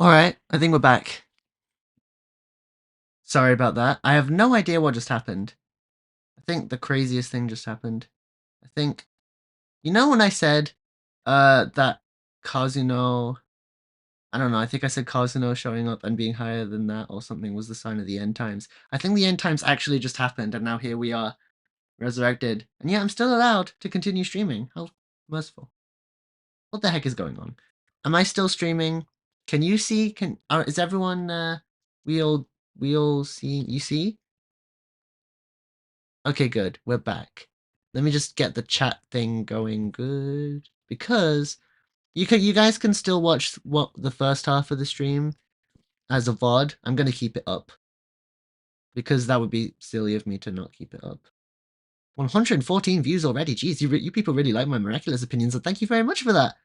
Alright, I think we're back. Sorry about that. I have no idea what just happened. I think the craziest thing just happened. I think... You know when I said that Kazuno... I don't know, I think I said Kazuno showing up and being higher than that or something was the sign of the end times. I think the end times actually just happened and now here we are, resurrected. And yeah, I'm still allowed to continue streaming. How merciful. What the heck is going on? Am I still streaming? Can you see? Is everyone we all see? You see? Okay, good. We're back. Let me just get the chat thing going good because you guys can still watch what the first half of the stream as a VOD. I'm gonna keep it up because that would be silly of me to not keep it up. 114 views already. Jeez, you people really like my Miraculous opinions, and thank you very much for that.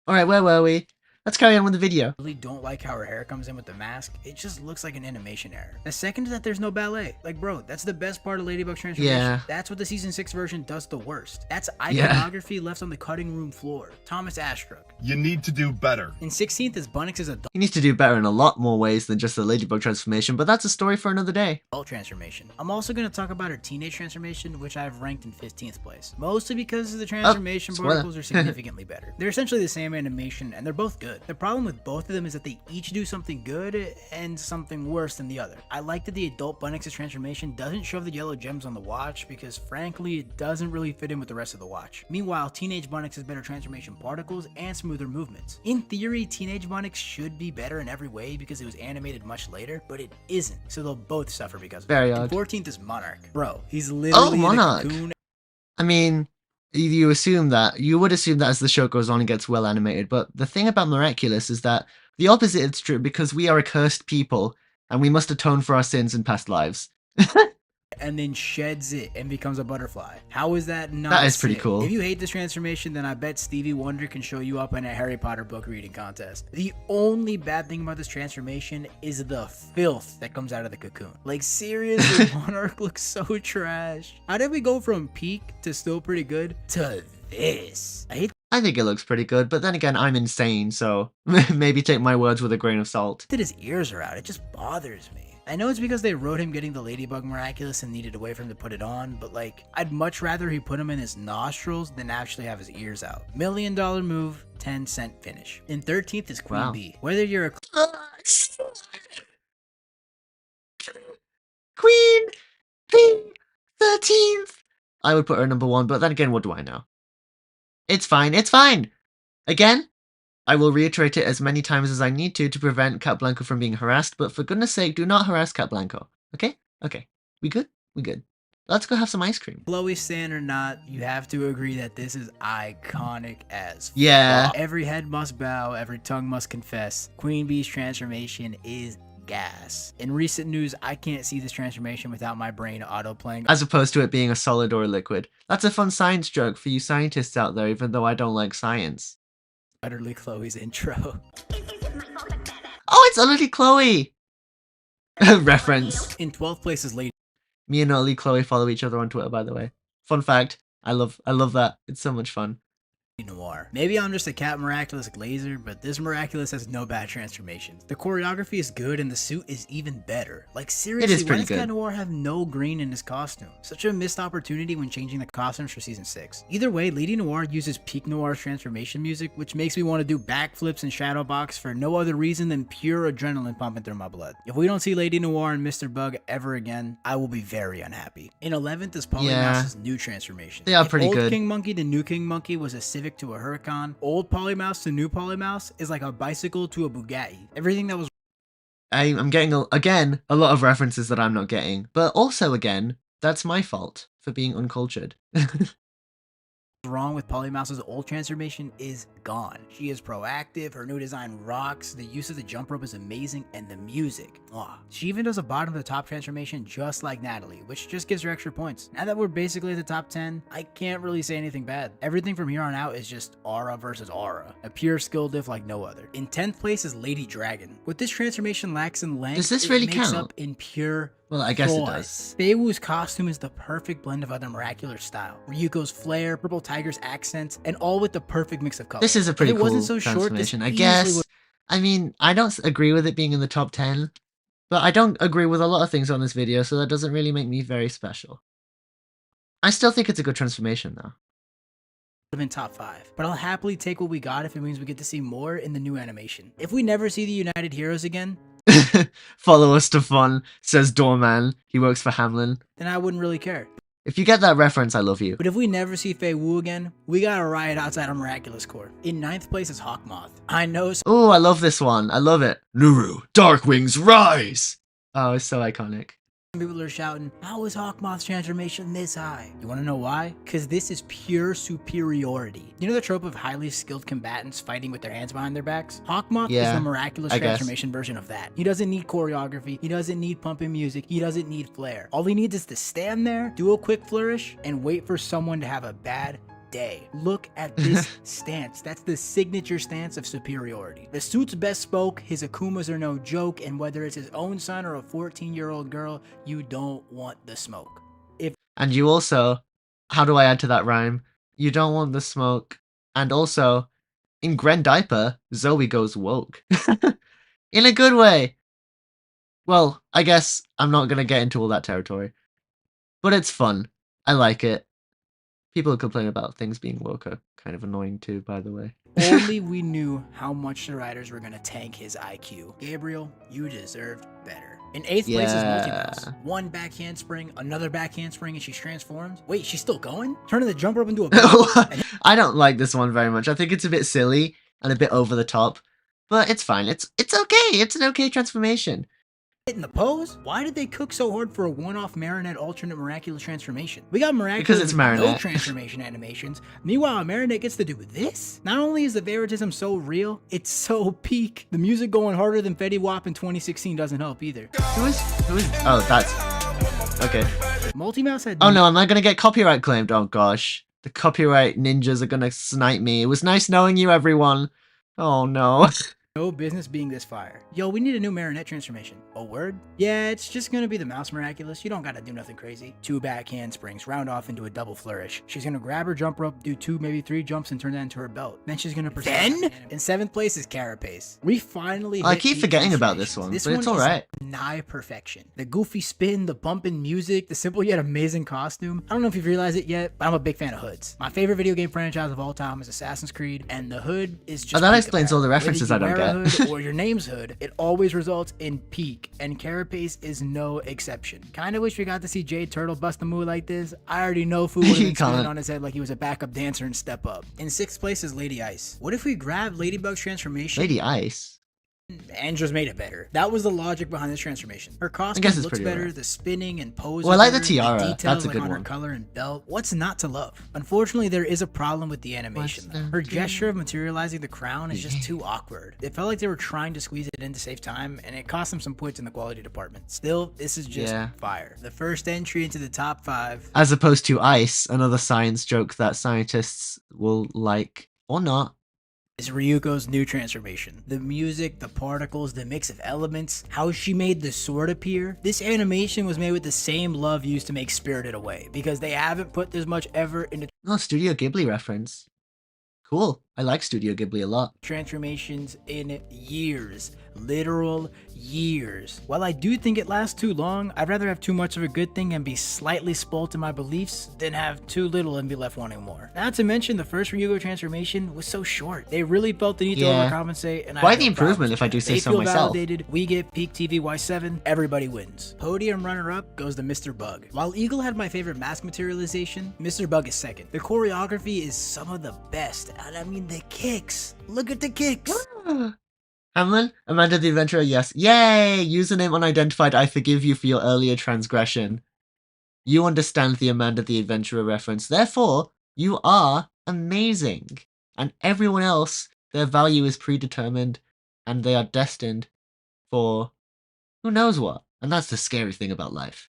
Alright, where were we? Let's carry on with the video. I really don't like how her hair comes in with the mask. It just looks like an animation error. The second is that there's no ballet. Like, bro, that's the best part of Ladybug's transformation. Yeah. That's what the season 6 version does the worst. That's iconography left on the cutting room floor. Thomas Ashbrook. You need to do better. In 16th is Bunnix's He needs to do better in a lot more ways than just the Ladybug transformation, but that's a story for another day. adult transformation. I'm also going to talk about her teenage transformation, which I've ranked in 15th place. Mostly because the transformation particles are significantly better. They're essentially the same animation and they're both good. The problem with both of them is that they each do something good and something worse than the other. I like that the adult Bunnix's transformation doesn't show the yellow gems on the watch because frankly it doesn't really fit in with the rest of the watch. Meanwhile, teenage Bunnix has better transformation particles and smoother movements. In theory, teenage Bunnix should be better in every way because it was animated much later, but it isn't, so they'll both suffer because of it. Very odd. 14th is Monarch. Bro, he's literally in a cocoon. I mean, you would assume that as the show goes on and gets well animated, but the thing about Miraculous is that the opposite is true because we are a cursed people and we must atone for our sins in past lives. And then sheds it and becomes a butterfly. How is that not That is pretty sick? cool. If you hate this transformation, then I bet Stevie Wonder can show you up in a Harry Potter book reading contest. The only bad thing about this transformation is the filth that comes out of the cocoon. Like seriously, Monarch looks so trash. How did we go from peak to still pretty good to this? I think it looks pretty good, but then again, I'm insane, so maybe take my words with a grain of salt. That his ears are out. It just bothers me. I know it's because they wrote him getting the Ladybug Miraculous and needed a way for him to put it on, but like, I'd much rather he put him in his nostrils than actually have his ears out. $1 million move, 10-cent finish. In 13th is Queen Bee. Whether you're a Queen Bee 13th! I would put her number 1, but then again, what do I know? It's fine, it's fine! Again, I will reiterate it as many times as I need to prevent Cat Blanco from being harassed, but for goodness sake, do not harass Cat Blanco. Okay? Okay. We good? We good. Let's go have some ice cream. Chloe stan or not, you have to agree that this is iconic as Yeah. fuck. Every head must bow, every tongue must confess. Queen Bee's transformation is gas. In recent news, I can't see this transformation without my brain auto-playing. As opposed to it being a solid or a liquid. That's a fun science joke for you scientists out there, even though I don't like science. Utterly Chloe's intro. Oh, it's Utterly Chloe! Reference. In 12th place is Lady Me and Utterly Chloe follow each other on Twitter, by the way. Fun fact. I love that. It's so much fun. Noir. Maybe I'm just a Cat Miraculous glazer, but this Miraculous has no bad transformations. The choreography is good and the suit is even better. Like seriously, why does Cat Noir have no green in his costume? Such a missed opportunity when changing the costumes for season 6. Either way, Lady Noir uses Peak Noir's transformation music, which makes me want to do backflips and shadow box for no other reason than pure adrenaline pumping through my blood. If we don't see Lady Noir and Mr. Bug ever again, I will be very unhappy. In 11th is Polymouse's new transformation. They are pretty good. Old King Monkey to New King Monkey was a Civic to a Huracan. Old Polymouse to new Polymouse is like a bicycle to a Bugatti. Everything that was I'm getting, again, a lot of references that I'm not getting. But also, again, that's my fault for being uncultured. wrong with Polymouse's old transformation is gone. She is proactive, her new design rocks, the use of the jump rope is amazing, and the music. She even does a bottom to the top transformation just like Natalie, which just gives her extra points. Now that we're basically at the top 10, I can't really say anything bad. Everything from here on out is just aura versus aura, a pure skill diff like no other. In 10th place is Lady Dragon. What this transformation lacks in length, Does this really it makes count? up in pure Well, I guess it does. Feiwoo's costume is the perfect blend of other Miraculous style. Ryuko's flair, Purple Tiger's accents, and all with the perfect mix of colors. This is a pretty cool transformation, I guess. I mean, I don't agree with it being in the top 10, but I don't agree with a lot of things on this video, so that doesn't really make me very special. I still think it's a good transformation, though. In top 5, but I'll happily take what we got if it means we get to see more in the new animation. If we never see the United Heroes again, follow us to fun, says Doorman. He works for Hamlin. Then I wouldn't really care. If you get that reference, I love you. But if we never see Feiwoo again, we got a riot outside our Miraculous Core. In 9th place is Hawkmoth. I know. Oh, I love this one. I love it. Nuru, Darkwings, rise! Oh, it's so iconic. People are shouting, how is Hawkmoth's transformation this high? You want to know why? Because this is pure superiority. You know the trope of highly skilled combatants fighting with their hands behind their backs? Hawkmoth is the Miraculous transformation version of that. He doesn't need choreography. He doesn't need pumping music. He doesn't need flair. All he needs is to stand there, do a quick flourish, and wait for someone to have a bad day. Look at this stance. That's the signature stance of superiority. The suit's best spoke, his Akumas are no joke, and whether it's his own son or a 14-year-old girl, you don't want the smoke. And you also, how do I add to that rhyme? You don't want the smoke. And also, in Gren Diaper, Zoe goes woke. In a good way. Well, I guess I'm not going to get into all that territory. But it's fun. I like it. People complain about things being woke are kind of annoying too, by the way. Only we knew how much the writers were going to tank his IQ. Gabriel, you deserved better. In 8th place is Multimouse. One back handspring, another back handspring, and she's transformed. Wait, she's still going? Turning the jumper up into a I don't like this one very much. I think it's a bit silly and a bit over the top. But it's fine. It's okay. It's an okay transformation. In the pose? Why did they cook so hard for a one-off Marinette alternate Miraculous transformation? We got Miraculous because it's Marinette. No transformation animations. Meanwhile, Marinette gets to do this? Not only is the favoritism so real, it's so peak. The music going harder than Fetty Wap in 2016 doesn't help either. Who is? Oh, that's... Okay. Multimouse had... Oh no, am I gonna get copyright claimed? Oh gosh. The copyright ninjas are gonna snipe me. It was nice knowing you, everyone. Oh no. No business being this fire. Yo, we need a new Marinette transformation. A word? Yeah, it's just gonna be the Mouse Miraculous. You don't gotta do nothing crazy. 2 back handsprings, round off into a double flourish. She's gonna grab her jump rope, do 2, maybe 3 jumps, and turn that into her belt. Then she's gonna proceed. Then? In 7th place is Carapace. We finally I keep forgetting about this one, but it's alright. Nigh perfection. The goofy spin, the bumping music, the simple yet amazing costume. I don't know if you've realized it yet, but I'm a big fan of hoods. My favorite video game franchise of all time is Assassin's Creed, and the hood is just... Oh, that explains all the references I don't get. Hood or your name's hood, it always results in peak, and Carapace is no exception. Kinda wish we got to see Jade Turtle bust a move like this. I already know Fu would have been spinning on his head like he was a backup dancer and Step Up. In 6th place is Lady Ice. What if we grabbed Ladybug's transformation? Lady Ice? And just made it better. That was the logic behind this transformation. Her costume looks better, the spinning and pose. Well, I like the tiara. The details, that's a good on one. Her color and belt. What's not to love? Unfortunately, there is a problem with the animation. Her gesture of materializing the crown is just too awkward. It felt like they were trying to squeeze it in to save time, and it cost them some points in the quality department. Still, this is just fire. The first entry into the top 5. As opposed to Ice, another science joke that scientists will like or not. Is Ryuko's new transformation. The music, the particles, the mix of elements, how she made the sword appear. This animation was made with the same love used to make Spirited Away, because they haven't put this much effort into... Oh, Studio Ghibli reference. Cool. I like Studio Ghibli a lot. Transformations in years. Literal years. While I do think it lasts too long, I'd rather have too much of a good thing and be slightly spoiled in my beliefs than have too little and be left wanting more. Not to mention the first Ryuko transformation was so short. They really felt the need to overcompensate, and quite the improvement if I do say so myself. Validated. We get peak TVY7, everybody wins. Podium runner-up goes to Mr. Bug. While Eagle had my favorite mask materialization, Mr. Bug is second. The choreography is some of the best, and I mean the kicks. Look at the kicks. Hamlin, Amanda the Adventurer, yes. Yay! Username unidentified, I forgive you for your earlier transgression. You understand the Amanda the Adventurer reference. Therefore, you are amazing. And everyone else, their value is predetermined, and they are destined for who knows what. And that's the scary thing about life.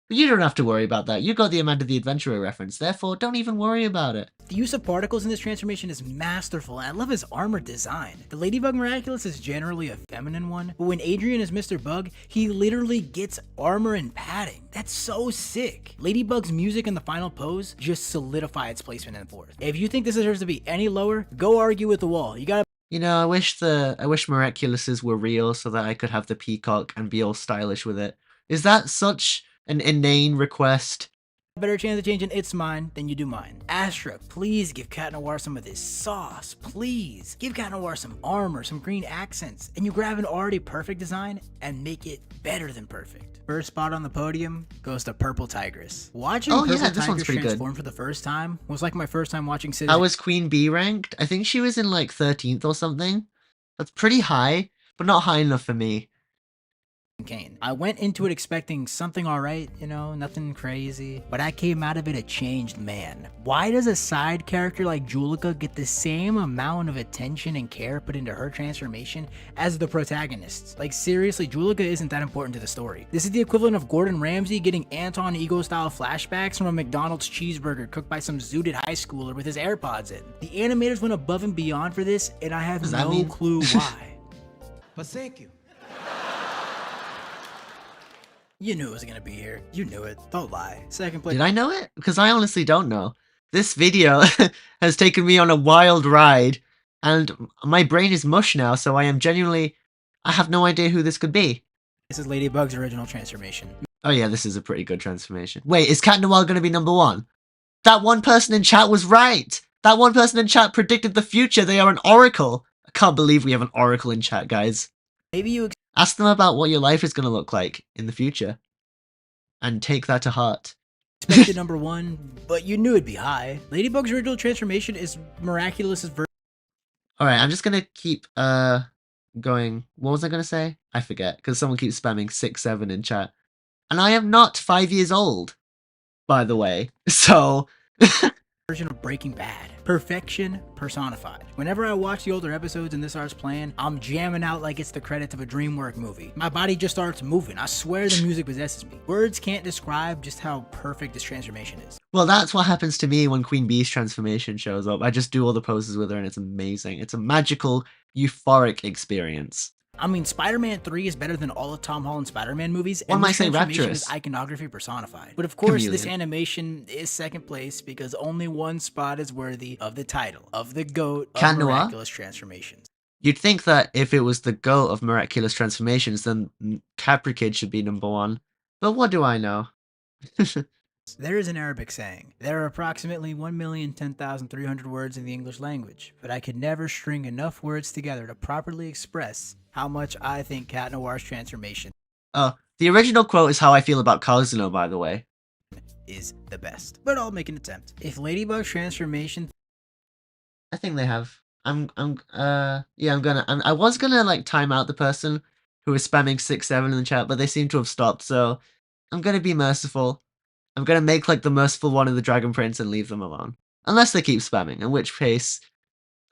But you don't have to worry about that. You got the Amanda the Adventurer reference, therefore don't even worry about it. The use of particles in this transformation is masterful, and I love his armor design. The Ladybug Miraculous is generally a feminine one, but when Adrian is Mr. Bug, he literally gets armor and padding. That's so sick. Ladybug's music in the final pose just solidify its placement in fourth. If you think this deserves to be any lower, go argue with the wall. You gotta. You know, I wish Miraculouses were real so that I could have the peacock and be all stylish with it. Is that such an inane request? Better chance of changing its mind than you do mine. Astra, please give Cat Noir some of this sauce. Please give Cat Noir some armor, some green accents, and you grab an already perfect design and make it better than perfect. First spot on the podium goes to Purple Tigress. Watching Purple Tigress transform for the first time was like my first time watching Citizen. How was Queen Bee ranked? I think she was in like 13th or something. That's pretty high, but not high enough for me. Kane. I went into it expecting something alright, you know, nothing crazy, but I came out of it a changed man. Why does a side character like Juleka get the same amount of attention and care put into her transformation as the protagonists? Like seriously, Juleka isn't that important to the story. This is the equivalent of Gordon Ramsay getting Anton Ego style flashbacks from a McDonald's cheeseburger cooked by some zooted high schooler with his AirPods in. The animators went above and beyond for this, and I have no clue why. But thank you. You knew it was gonna be here. You knew it. Don't lie. Second place. Did I know it? Because I honestly don't know. This video has taken me on a wild ride, and my brain is mush now, so I have no idea who this could be. This is Ladybug's original transformation. Oh yeah, this is a pretty good transformation. Wait, is Cat Noir gonna be number one? That one person in chat was right! That one person in chat predicted the future. They are an oracle. I can't believe we have an oracle in chat, guys. Maybe you ask them about what your life is going to look like in the future. And take that to heart. Expected number one, but you knew it'd be high. Ladybug's original transformation is Miraculous's version. Alright, I'm just going to keep going. What was I going to say? I forget, because someone keeps spamming 6-7 in chat. And I am not 5 years old, by the way. So... version of Breaking Bad. Perfection personified. Whenever I watch the older episodes in this art's plan, I'm jamming out like it's the credits of a DreamWorks movie. My body just starts moving. I swear the music possesses me. Words can't describe just how perfect this transformation is. Well, that's what happens to me when Queen Bee's transformation shows up. I just do all the poses with her and it's amazing. It's a magical, euphoric experience. I mean, Spider-Man 3 is better than all of Tom Holland's Spider-Man movies, and this transformation is iconography personified. But of course, this animation is second place because only one spot is worthy of the title of the GOAT of Miraculous Transformations. You'd think that if it was the GOAT of Miraculous Transformations, then Capri Kid should be number one. But what do I know? There is an Arabic saying, there are approximately 1,010,300 words in the English language, but I could never string enough words together to properly express how much I think Cat Noir's transformation. Oh, the original quote is how I feel about Kazuno, by the way. Is the best. But I'll make an attempt. If Ladybug's transformation... I think they have. I was gonna, like, time out the person who was spamming 6-7 in the chat, but they seem to have stopped, so I'm gonna be merciful. I'm gonna make, like, the merciful one in the Dragon Prince and leave them alone. Unless they keep spamming, in which case,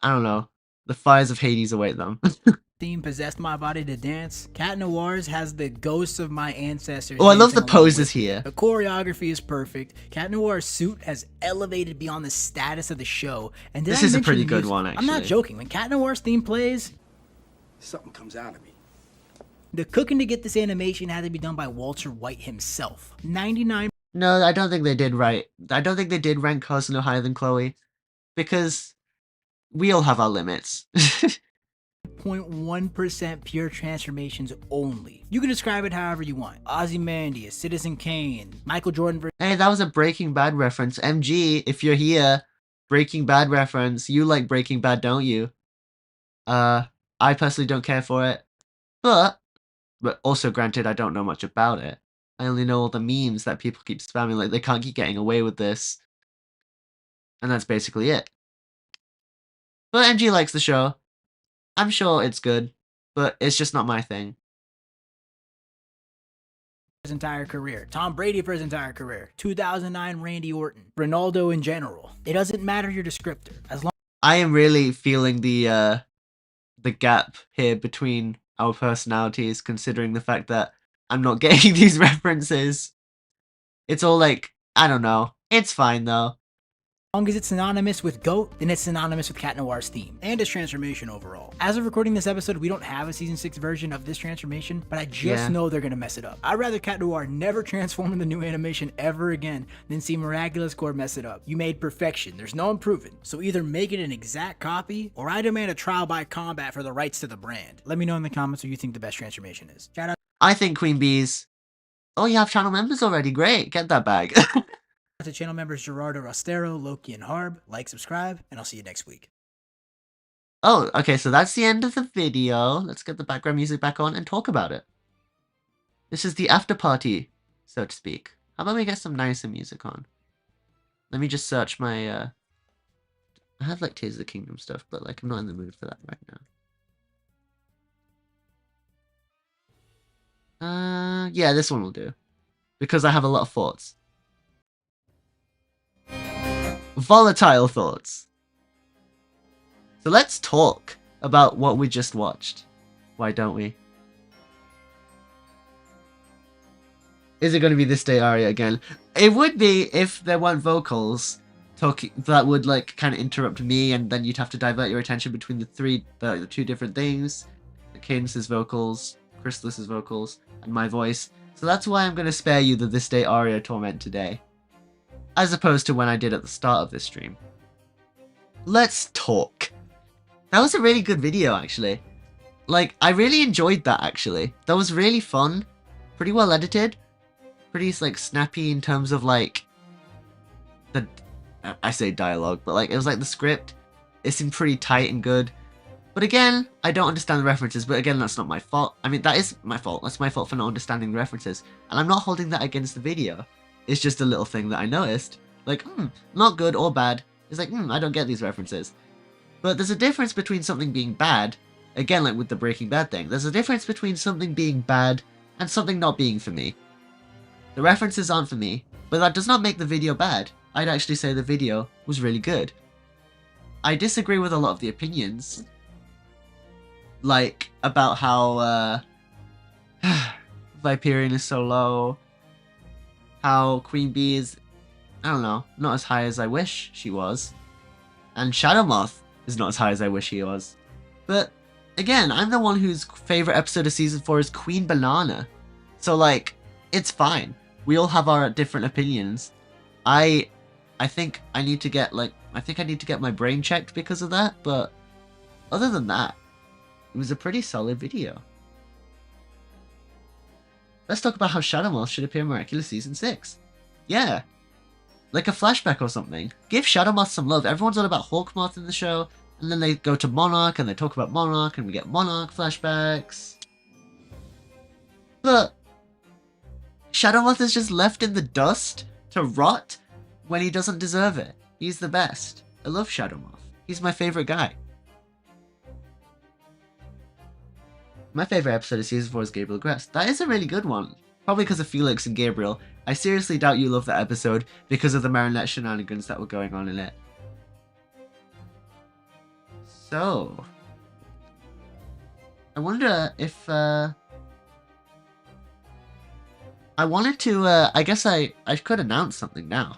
I don't know, the fires of Hades await them. Theme possessed my body to dance. Cat Noir's has the ghosts of my ancestors. Oh, I love the poses here. The choreography is perfect. Cat Noir's suit has elevated beyond the status of the show. And this is a pretty good one, actually. I'm not joking. When Cat Noir's theme plays, something comes out of me. The cooking to get this animation had to be done by Walter White himself. 99. No, I don't think they did right. I don't think they did rank Kazuno higher than Chloe, because we all have our limits. 0.1% pure transformations only. You can describe it however you want. Ozymandias, Citizen Kane, Michael Jordan. Hey, that was a Breaking Bad reference. MG, if you're here, Breaking Bad reference. You like Breaking Bad, don't you? I personally don't care for it, but also granted, I don't know much about it. I only know all the memes that people keep spamming, like they can't keep getting away with this. And that's basically it. But MG likes the show. I'm sure it's good, but it's just not my thing. His entire career. Tom Brady for his entire career. 2009 Randy Orton. Ronaldo in general. It doesn't matter your descriptor. As long I am really feeling the gap here between our personalities, considering the fact that I'm not getting these references. It's all like, I don't know. It's fine though. As long as it's synonymous with GOAT, then it's synonymous with Cat Noir's theme, and his transformation overall. As of recording this episode, we don't have a Season 6 version of this transformation, but I just know they're gonna mess it up. I'd rather Cat Noir never transform in the new animation ever again than see Miraculous Core mess it up. You made perfection, there's no improving. So either make it an exact copy, or I demand a trial by combat for the rights to the brand. Let me know in the comments who you think the best transformation is. Shout out I think Queen Bee's... Oh, you have channel members already. Great. Get that bag. to channel members Gerardo Rostero, Loki, and Harb. Like, subscribe, and I'll see you next week. Oh, okay, so that's the end of the video. Let's get the background music back on and talk about it. This is the after party, so to speak. How about we get some nicer music on? Let me just search my, I have, like, Tears of the Kingdom stuff, but, like, I'm not in the mood for that right now. Yeah, this one will do. Because I have a lot of thoughts. Volatile thoughts. So let's talk about what we just watched. Why don't we? Is it going to be This Day aria again? It would be if there weren't vocals talking that would like kind of interrupt me, and then you'd have to divert your attention between the two different things: Cadence's vocals, Chrysalis's vocals, and my voice. So that's why I'm going to spare you the This Day aria torment today, as opposed to when I did at the start of this stream. Let's talk. That was a really good video, actually. Like, I really enjoyed that, actually. That was really fun. Pretty well edited. Pretty, like, snappy in terms of, like, I say dialogue, but, like, it was, like, the script. It seemed pretty tight and good. But again, I don't understand the references, but again, that's not my fault. I mean, that is my fault. That's my fault for not understanding the references. And I'm not holding that against the video. It's just a little thing that I noticed. Like, not good or bad. It's like, I don't get these references. But there's a difference between something being bad, again, like with the Breaking Bad thing, there's a difference between something being bad and something not being for me. The references aren't for me, but that does not make the video bad. I'd actually say the video was really good. I disagree with a lot of the opinions, like, about how, Viperion is so low, how Queen Bee is, I don't know, not as high as I wish she was, and Shadow Moth is not as high as I wish he was. But again, I'm the one whose favorite episode of season 4 is Queen Banana. So like, it's fine. We all have our different opinions. I think I need to get my brain checked because of that, but other than that, it was a pretty solid video. Let's talk about how Shadow Moth should appear in Miraculous Season 6. Yeah. Like a flashback or something. Give Shadow Moth some love. Everyone's all about Hawk Moth in the show, and then they go to Monarch, and they talk about Monarch, and we get Monarch flashbacks. But Shadow Moth is just left in the dust to rot when he doesn't deserve it. He's the best. I love Shadow Moth. He's my favorite guy. My favorite episode of Season 4 is Gabriel Grest. That is a really good one. Probably because of Felix and Gabriel. I seriously doubt you love that episode because of the Marinette shenanigans that were going on in it. So, I wonder if, I wanted to, I guess I could announce something now.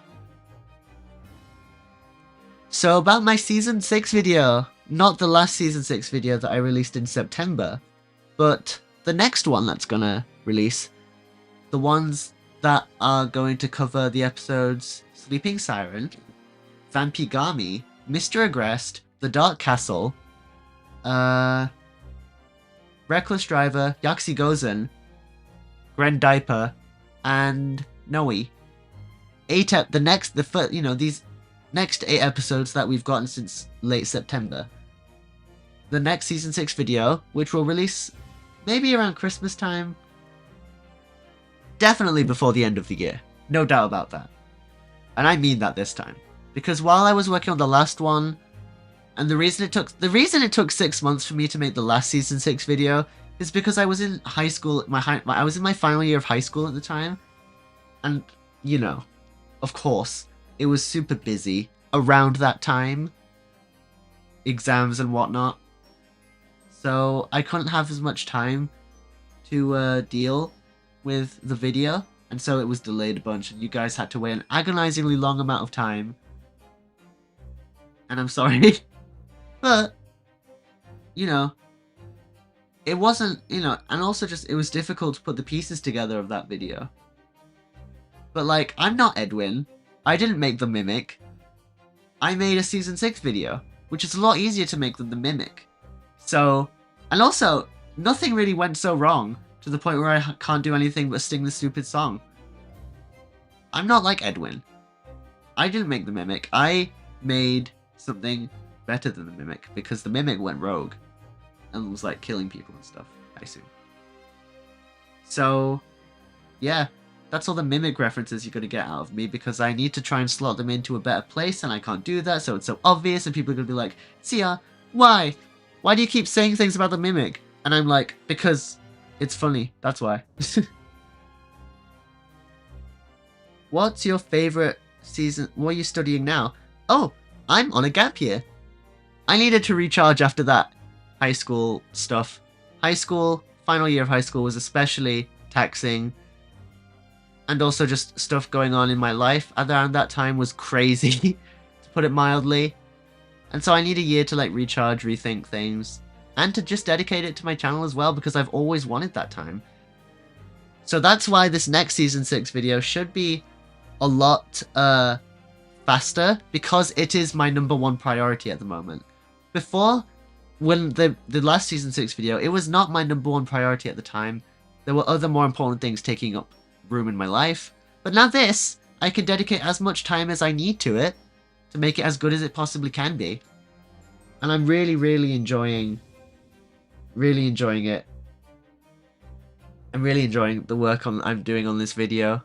So about my Season 6 video, not the last Season 6 video that I released in September, but the next one that's gonna release, the ones that are going to cover the episodes Sleeping Siren, Vampigami, Mr. Agrest, The Dark Castle, Reckless Driver, Yaxi Gozen, Gren Diaper, and Noe. These next 8 episodes that we've gotten since late September. The next Season 6 video, which will release maybe around Christmas time. Definitely before the end of the year. No doubt about that. And I mean that this time. Because while I was working on the last one, and the reason it took 6 months for me to make the last Season 6 video is because I was in high school, I was in my final year of high school at the time. And, you know, of course, it was super busy around that time. Exams and whatnot. So I couldn't have as much time to deal with the video And so it was delayed a bunch, and you guys had to wait an agonizingly long amount of time. And I'm sorry. But, you know, it wasn't, you know, and also just, it was difficult to put the pieces together of that video. But, like, I'm not Edwin. I didn't make the Mimic. I made a Season 6 video, which is a lot easier to make than the Mimic. So, and also, nothing really went so wrong to the point where I can't do anything but sing the stupid song. I'm not like Edwin. I didn't make the Mimic. I made something better than the Mimic, because the Mimic went rogue and was like killing people and stuff, I assume. So, yeah, that's all the Mimic references you're going to get out of me, because I need to try and slot them into a better place, and I can't do that, so it's so obvious, and people are going to be like, Sia, why? Why do you keep saying things about the Mimic? And I'm like, because it's funny, that's why. What's your favorite season? What are you studying now? Oh, I'm on a gap year. I needed to recharge after that high school stuff. High school, final year of high school was especially taxing. And also just stuff going on in my life around that time was crazy, to put it mildly. And so I need a year to like recharge, rethink things, and to just dedicate it to my channel as well, because I've always wanted that time. So that's why this next Season 6 video should be a lot faster, because it is my #1 priority at the moment. Before, when the last Season 6 video, it was not my #1 priority at the time. There were other more important things taking up room in my life. But now this, I can dedicate as much time as I need to it to make it as good as it possibly can be. And I'm really, really enjoying it. I'm really enjoying the work I'm doing on this video.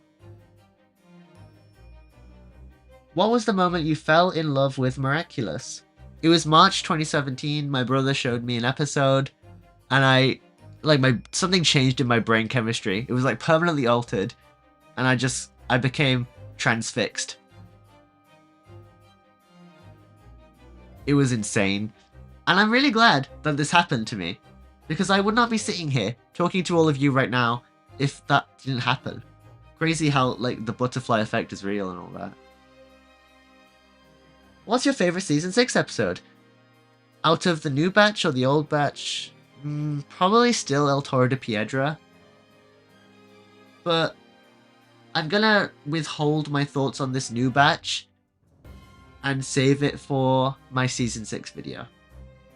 What was the moment you fell in love with Miraculous? It was March 2017. My brother showed me an episode, and something changed in my brain chemistry. It was like permanently altered, and I became transfixed. It was insane. And I'm really glad that this happened to me, because I would not be sitting here talking to all of you right now if that didn't happen. Crazy how like the butterfly effect is real and all that. What's your favorite Season 6 episode? Out of the new batch or the old batch? Probably still El Toro de Piedra. But I'm gonna withhold my thoughts on this new batch and save it for my Season 6 video.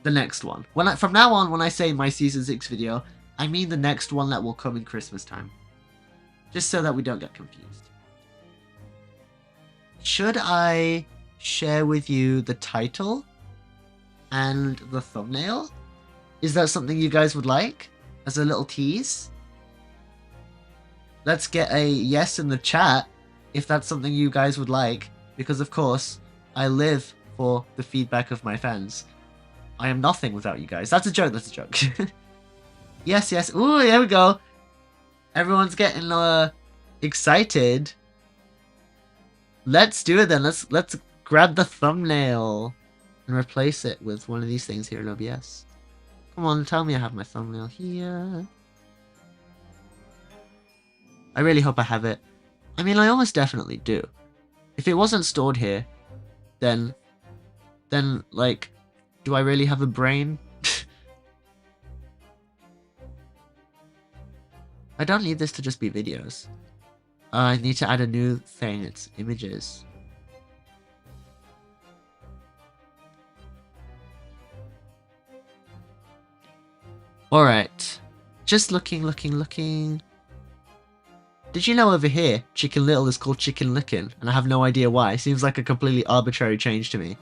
The next one. From now on, when I say my Season 6 video, I mean the next one that will come in Christmas time. Just so that we don't get confused. Should I share with you the title and the thumbnail? Is that something you guys would like as a little tease? Let's get a yes in the chat if that's something you guys would like, because of course I live for the feedback of my fans. I am nothing without you guys. That's a joke, that's a joke. Yes, yes. Ooh, there we go. Everyone's getting excited. Let's do it then. Let's grab the thumbnail and replace it with one of these things here in OBS. Come on, tell me I have my thumbnail here. I really hope I have it. I mean, I almost definitely do. If it wasn't stored here, then like, do I really have a brain? I don't need this to just be videos. I need to add a new thing. It's images. Alright. Just looking. Did you know over here, Chicken Little is called Chicken Lickin', and I have no idea why. Seems like a completely arbitrary change to me.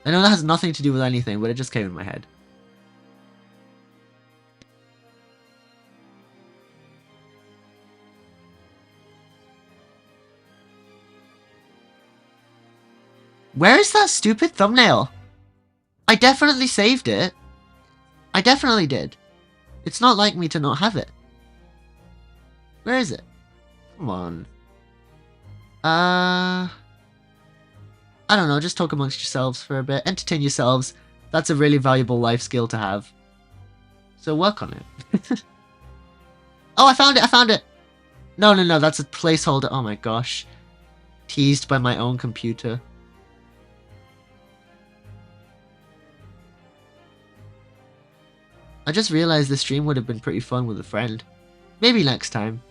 I know that has nothing to do with anything, but it just came in my head. Where is that stupid thumbnail? I definitely saved it. I definitely did. It's not like me to not have it. Where is it? Come on. I don't know, just talk amongst yourselves for a bit. Entertain yourselves. That's a really valuable life skill to have. So work on it. Oh, I found it! I found it! No, no, no, that's a placeholder. Oh my gosh. Teased by my own computer. I just realized the stream would have been pretty fun with a friend. Maybe next time.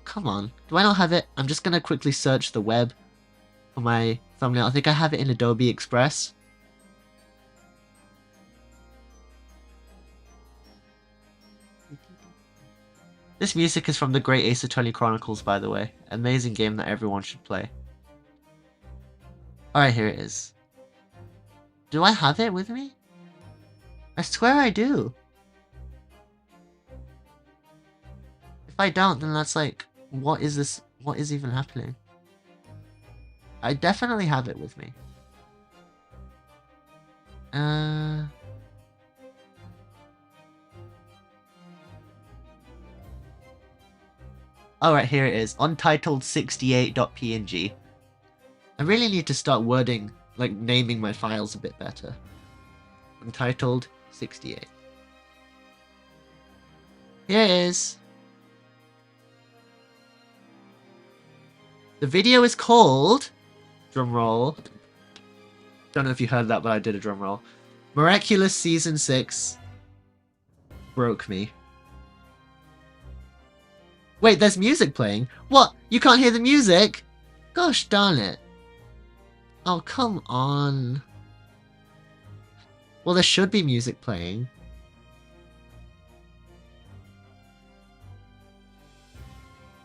Come on. Do I not have it? I'm just gonna quickly search the web for my thumbnail. I think I have it in Adobe Express. This music is from the Great Ace Attorney Chronicles, by the way. Amazing game that everyone should play. Alright, here it is. Do I have it with me? I swear I do. If I don't, then that's like, what is this? What is even happening? I definitely have it with me. Alright, here it is. Untitled68.png. I really need to start wording, like naming my files a bit better. Untitled 68. Here it is. The video is called, drum roll. Don't know if you heard that, but I did a drum roll. Miraculous Season 6 broke me. Wait, there's music playing? What? You can't hear the music? Gosh darn it. Oh, come on. Well, there should be music playing.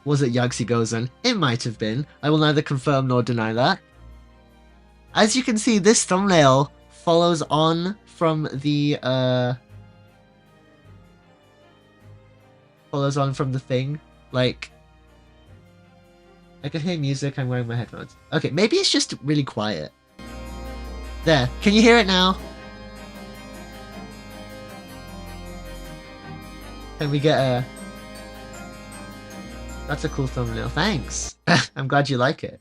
Was it Yagsi Gozen? It might have been. I will neither confirm nor deny that. As you can see, this thumbnail follows on from the, thing. Like, I can hear music, I'm wearing my headphones. Okay, maybe it's just really quiet. There, can you hear it now? Can we get a... That's a cool thumbnail, thanks! I'm glad you like it.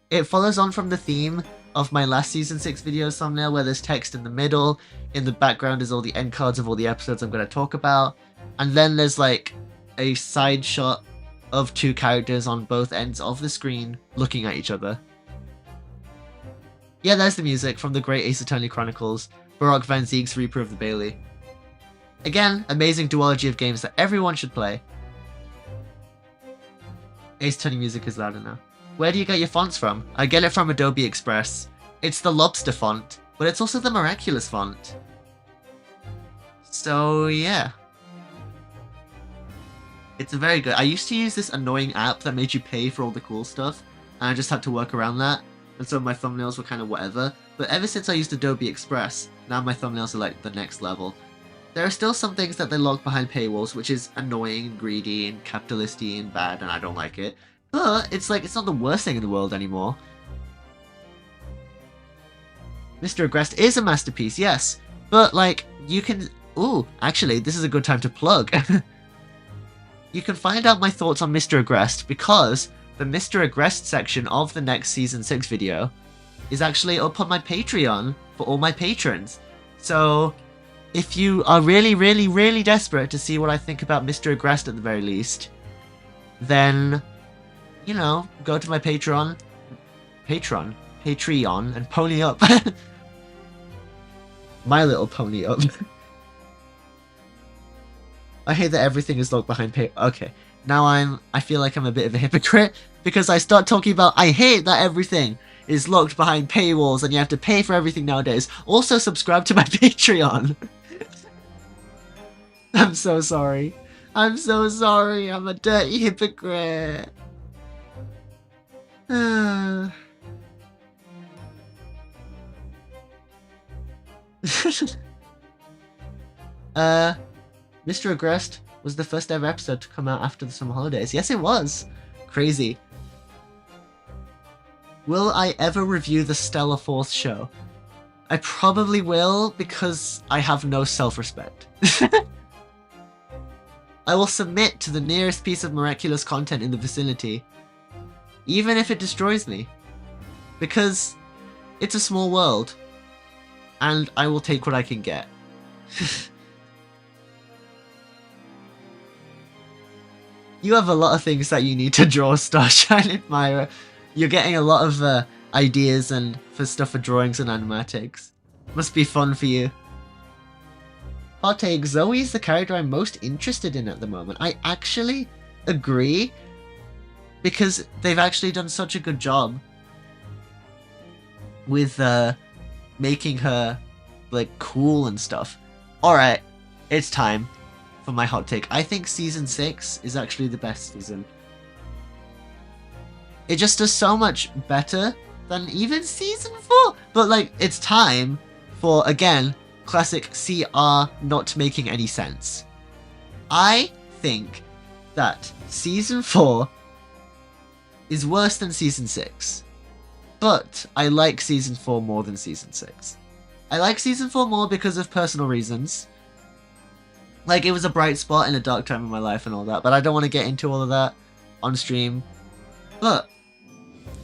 It follows on from the theme of my last Season 6 video's thumbnail, where there's text in the middle, in the background is all the end cards of all the episodes I'm going to talk about, and then there's like a side shot of two characters on both ends of the screen looking at each other. Yeah, there's the music from the Great Ace Attorney Chronicles, Baroque Van Zieg's Reaper of the Bailey. Again, amazing duology of games that everyone should play. Ace Attorney music is louder now. Where do you get your fonts from? I get it from Adobe Express. It's the Lobster font, but it's also the Miraculous font. So yeah. It's very good. I used to use this annoying app that made you pay for all the cool stuff, and I just had to work around that, and so my thumbnails were kind of whatever. But ever since I used Adobe Express, now my thumbnails are like the next level. There are still some things that they log behind paywalls, which is annoying and greedy and capitalisty and bad, and I don't like it. But it's like, it's not the worst thing in the world anymore. Mr. Agrest is a masterpiece, yes. But like, you can... Ooh, actually, this is a good time to plug. You can find out my thoughts on Mr. Agrest because the Mr. Agrest section of the next Season 6 video is actually up on my Patreon for all my patrons. So, if you are really, really, really desperate to see what I think about Mr. Agrest at the very least, then, you know, go to my Patreon, and pony up. My Little Pony Up. I hate that everything is locked behind pay. Okay, now I feel like I'm a bit of a hypocrite because I start talking about I hate that everything is locked behind paywalls and you have to pay for everything nowadays. Also subscribe to my Patreon. I'm so sorry. I'm so sorry. I'm a dirty hypocrite. Mr. Agrest was the first ever episode to come out after the summer holidays. Yes, it was. Crazy. Will I ever review the Stellar Fourth show? I probably will, because I have no self-respect. I will submit to the nearest piece of Miraculous content in the vicinity, even if it destroys me. Because it's a small world, and I will take what I can get. You have a lot of things that you need to draw, Starshine Admirer. You're getting a lot of ideas and for stuff for drawings and animatics. Must be fun for you. Partake, Zoe is the character I'm most interested in at the moment. I actually agree, because they've actually done such a good job with making her like cool and stuff. Alright, it's time for my hot take. I think season 6 is actually the best season. It just does so much better than even season 4. But like, it's time for, again, classic CR not making any sense. I think that season 4 is worse than season 6. But I like season 4 more than season 6. I like season 4 more because of personal reasons. Like, it was a bright spot in a dark time in my life and all that, but I don't want to get into all of that on stream. But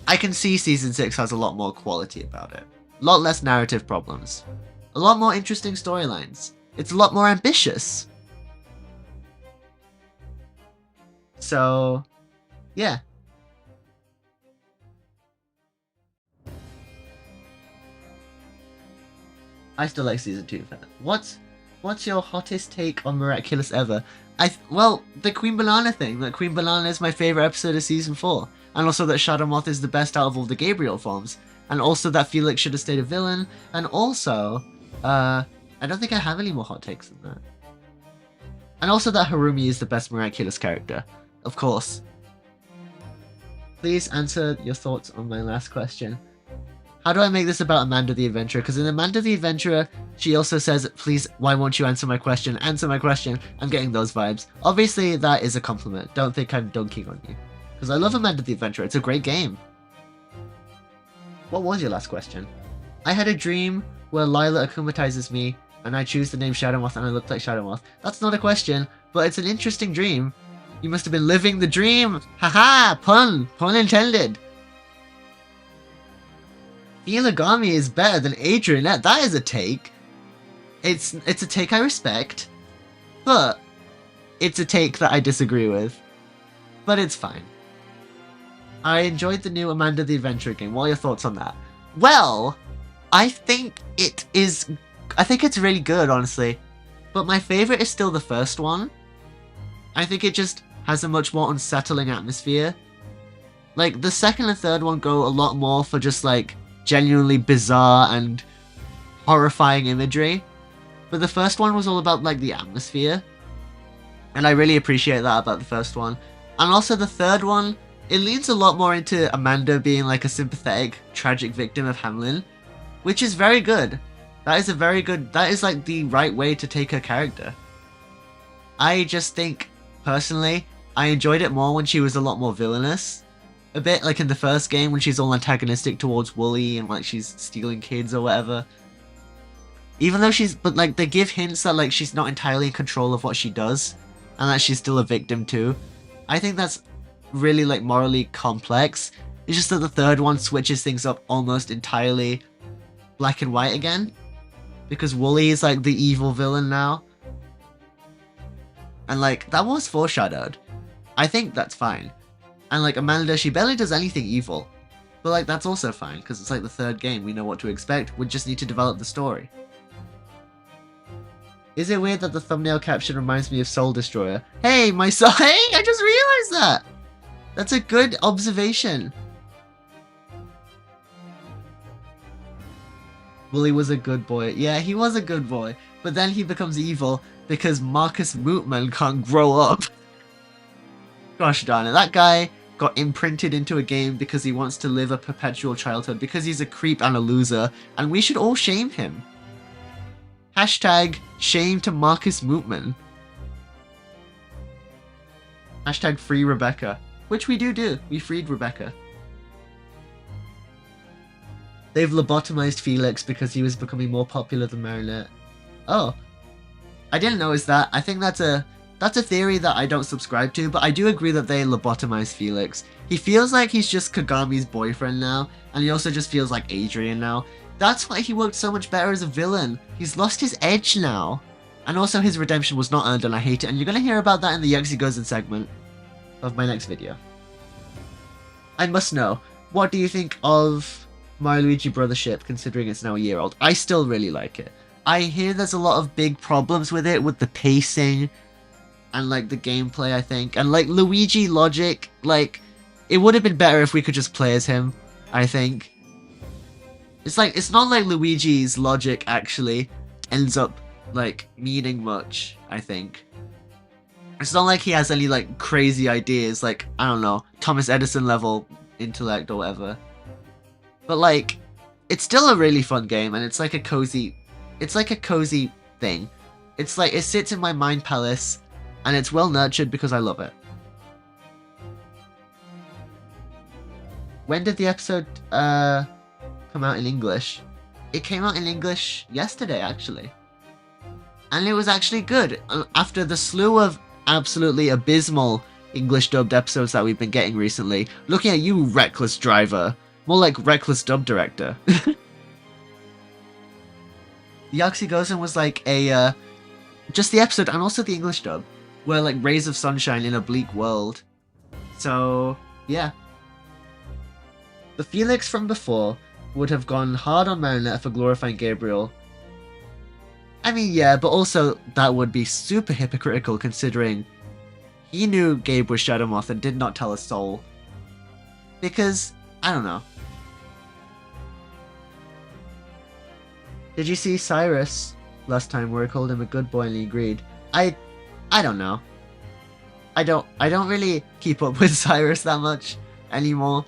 I can see season 6 has a lot more quality about it. A lot less narrative problems. A lot more interesting storylines. It's a lot more ambitious. So, yeah. I still like season 2. What's your hottest take on Miraculous ever? Well, the Queen Banana thing. That Queen Banana is my favorite episode of season 4. And also that Shadow Moth is the best out of all the Gabriel forms. And also that Felix should have stayed a villain. And also, I don't think I have any more hot takes than that. And also that Harumi is the best Miraculous character. Of course. Please answer your thoughts on my last question. How do I make this about Amanda the Adventurer? Because in Amanda the Adventurer, she also says, please, why won't you answer my question? Answer my question. I'm getting those vibes. Obviously, that is a compliment. Don't think I'm dunking on you. Because I love Amanda the Adventurer. It's a great game. What was your last question? I had a dream where Lila akumatizes me, and I choose the name Shadow Moth, and I look like Shadow Moth. That's not a question, but it's an interesting dream. You must have been living the dream. Haha! Pun! Pun intended. Filagami is better than Adrianette. That is a take. It's a take I respect, but it's a take that I disagree with. But it's fine. I enjoyed the new Amanda the Adventurer game. What are your thoughts on that? Well, I think it's really good, honestly. But my favorite is still the first one. I think it just has a much more unsettling atmosphere. Like, the second and third one go a lot more for just, like, genuinely bizarre and horrifying imagery. But the first one was all about, like, the atmosphere. And I really appreciate that about the first one. And also the third one, it leans a lot more into Amanda being, like, a sympathetic, tragic victim of Hamlin. Which is very good. That is, like, the right way to take her character. I just think, personally, I enjoyed it more when she was a lot more villainous. A bit like in the first game when she's all antagonistic towards Wooly and like she's stealing kids or whatever. Even though but like they give hints that like she's not entirely in control of what she does and that she's still a victim too. I think that's really like morally complex. It's just that the third one switches things up almost entirely black and white again. Because Wooly is like the evil villain now. And like that was foreshadowed. I think that's fine. And like Amanda, she barely does anything evil. But like that's also fine, because it's like the third game, we know what to expect, we just need to develop the story. Is it weird that the thumbnail caption reminds me of Soul Destroyer? Hey, my soul- Hey, I just realized that! That's a good observation. Wooly was a good boy. Yeah, he was a good boy. But then he becomes evil because Marcus Mootman can't grow up. Gosh darn it, that guy got imprinted into a game because he wants to live a perpetual childhood, because he's a creep and a loser, and we should all shame him. Hashtag shame to Marcus Mootman. Hashtag free Rebecca. Which we do. We freed Rebecca. They've lobotomized Felix because he was becoming more popular than Marinette. Oh. I didn't notice that. I think that's a theory that I don't subscribe to, but I do agree that they lobotomized Felix. He feels like he's just Kagami's boyfriend now, and he also just feels like Adrian now. That's why he worked so much better as a villain. He's lost his edge now. And also his redemption was not earned, and I hate it, and you're gonna hear about that in the Yuxi Gozen segment. of my next video. I must know, what do you think of My Luigi Brothership, considering it's now a year old? I still really like it. I hear there's a lot of big problems with it, with the pacing and like the gameplay, I think, and like Luigi logic. Like, it would have been better if we could just play as him, I think. It's not like Luigi's logic actually ends up like meaning much, I think. It's not like he has any like crazy ideas, like, I don't know, Thomas Edison level intellect or whatever. But like, it's still a really fun game, and it's like a cozy thing. It's like, it sits in my mind palace, and it's well nurtured because I love it. When did the episode come out in English? It came out in English yesterday, actually. And it was actually good. After the slew of absolutely abysmal English dubbed episodes that we've been getting recently. Looking at you, reckless driver. More like reckless dub director. The Oxygozen was like a, just the episode and also the English dub were like rays of sunshine in a bleak world. So, yeah. The Felix from before would have gone hard on Marinette for glorifying Gabriel. I mean, yeah, but also that would be super hypocritical considering he knew Gabe was Shadow Moth and did not tell a soul. Because, I don't know. Did you see Cyrus last time where I called him a good boy and he agreed? I don't know. I don't really keep up with Cyrus that much anymore.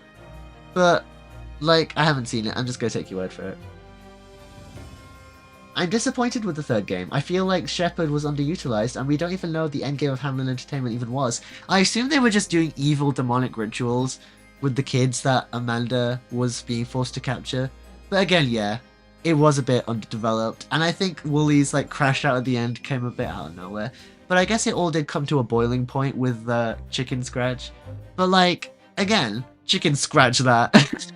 But, like, I haven't seen it. I'm just gonna take your word for it. I'm disappointed with the third game. I feel like Shepard was underutilized, and we don't even know what the endgame of Hamlin Entertainment even was. I assume they were just doing evil demonic rituals with the kids that Amanda was being forced to capture. But again, yeah, it was a bit underdeveloped, and I think Wooly's like crash out at the end came a bit out of nowhere. But I guess it all did come to a boiling point with the Chicken Scratch. But like, again, Chicken Scratch that.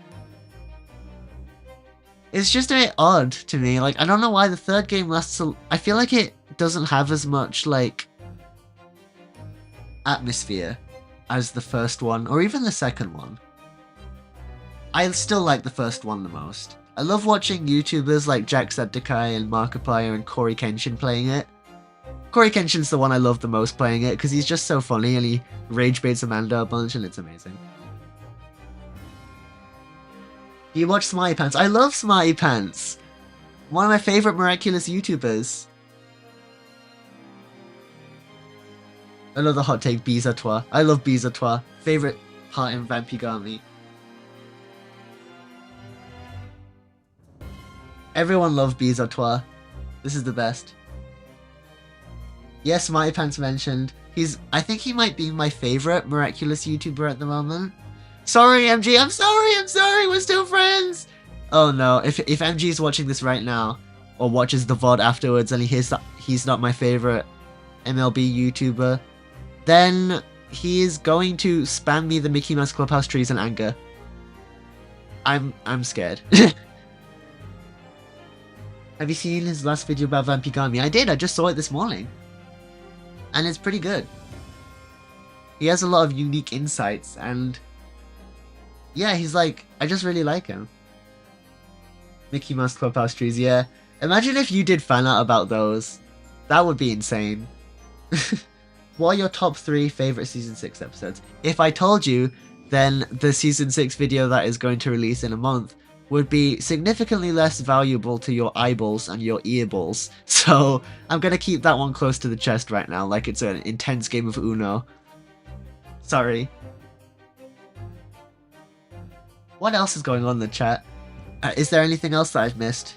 It's just a bit odd to me. Like, I don't know why the third game lasts so... I feel like it doesn't have as much, like, atmosphere as the first one, or even the second one. I still like the first one the most. I love watching YouTubers like Jacksepticeye and Markiplier and Corey Kenshin playing it. Corey Kenshin's the one I love the most playing it, because he's just so funny and he rage baits Amanda a bunch and it's amazing. Do you watch Smarty Pants? I love Smarty Pants! One of my favourite Miraculous YouTubers. Another hot take, Bis à toi. I love Bis à toi. Favourite part in Vampigami. Everyone loved Bis à toi. This is the best. Yes, Smarty Pants mentioned. I think he might be my favourite Miraculous YouTuber at the moment. Sorry, MG, I'm sorry, we're still friends! Oh no, if MG is watching this right now, or watches the VOD afterwards and he hears that he's not my favourite MLB YouTuber, then he is going to spam me the Mickey Mouse Clubhouse trees in anger. I'm scared. Have you seen his last video about Vampigami? I did, I just saw it this morning. And it's pretty good. He has a lot of unique insights and... yeah, he's like, I just really like him. Mickey Mouse Clubhouse trees, yeah. Imagine if you did fan art about those. That would be insane. What are your top 3 favourite Season 6 episodes? If I told you, then the Season 6 video that is going to release in a month would be significantly less valuable to your eyeballs and your earballs. So, I'm going to keep that one close to the chest right now, like it's an intense game of Uno. Sorry. What else is going on in the chat? Is there anything else that I've missed?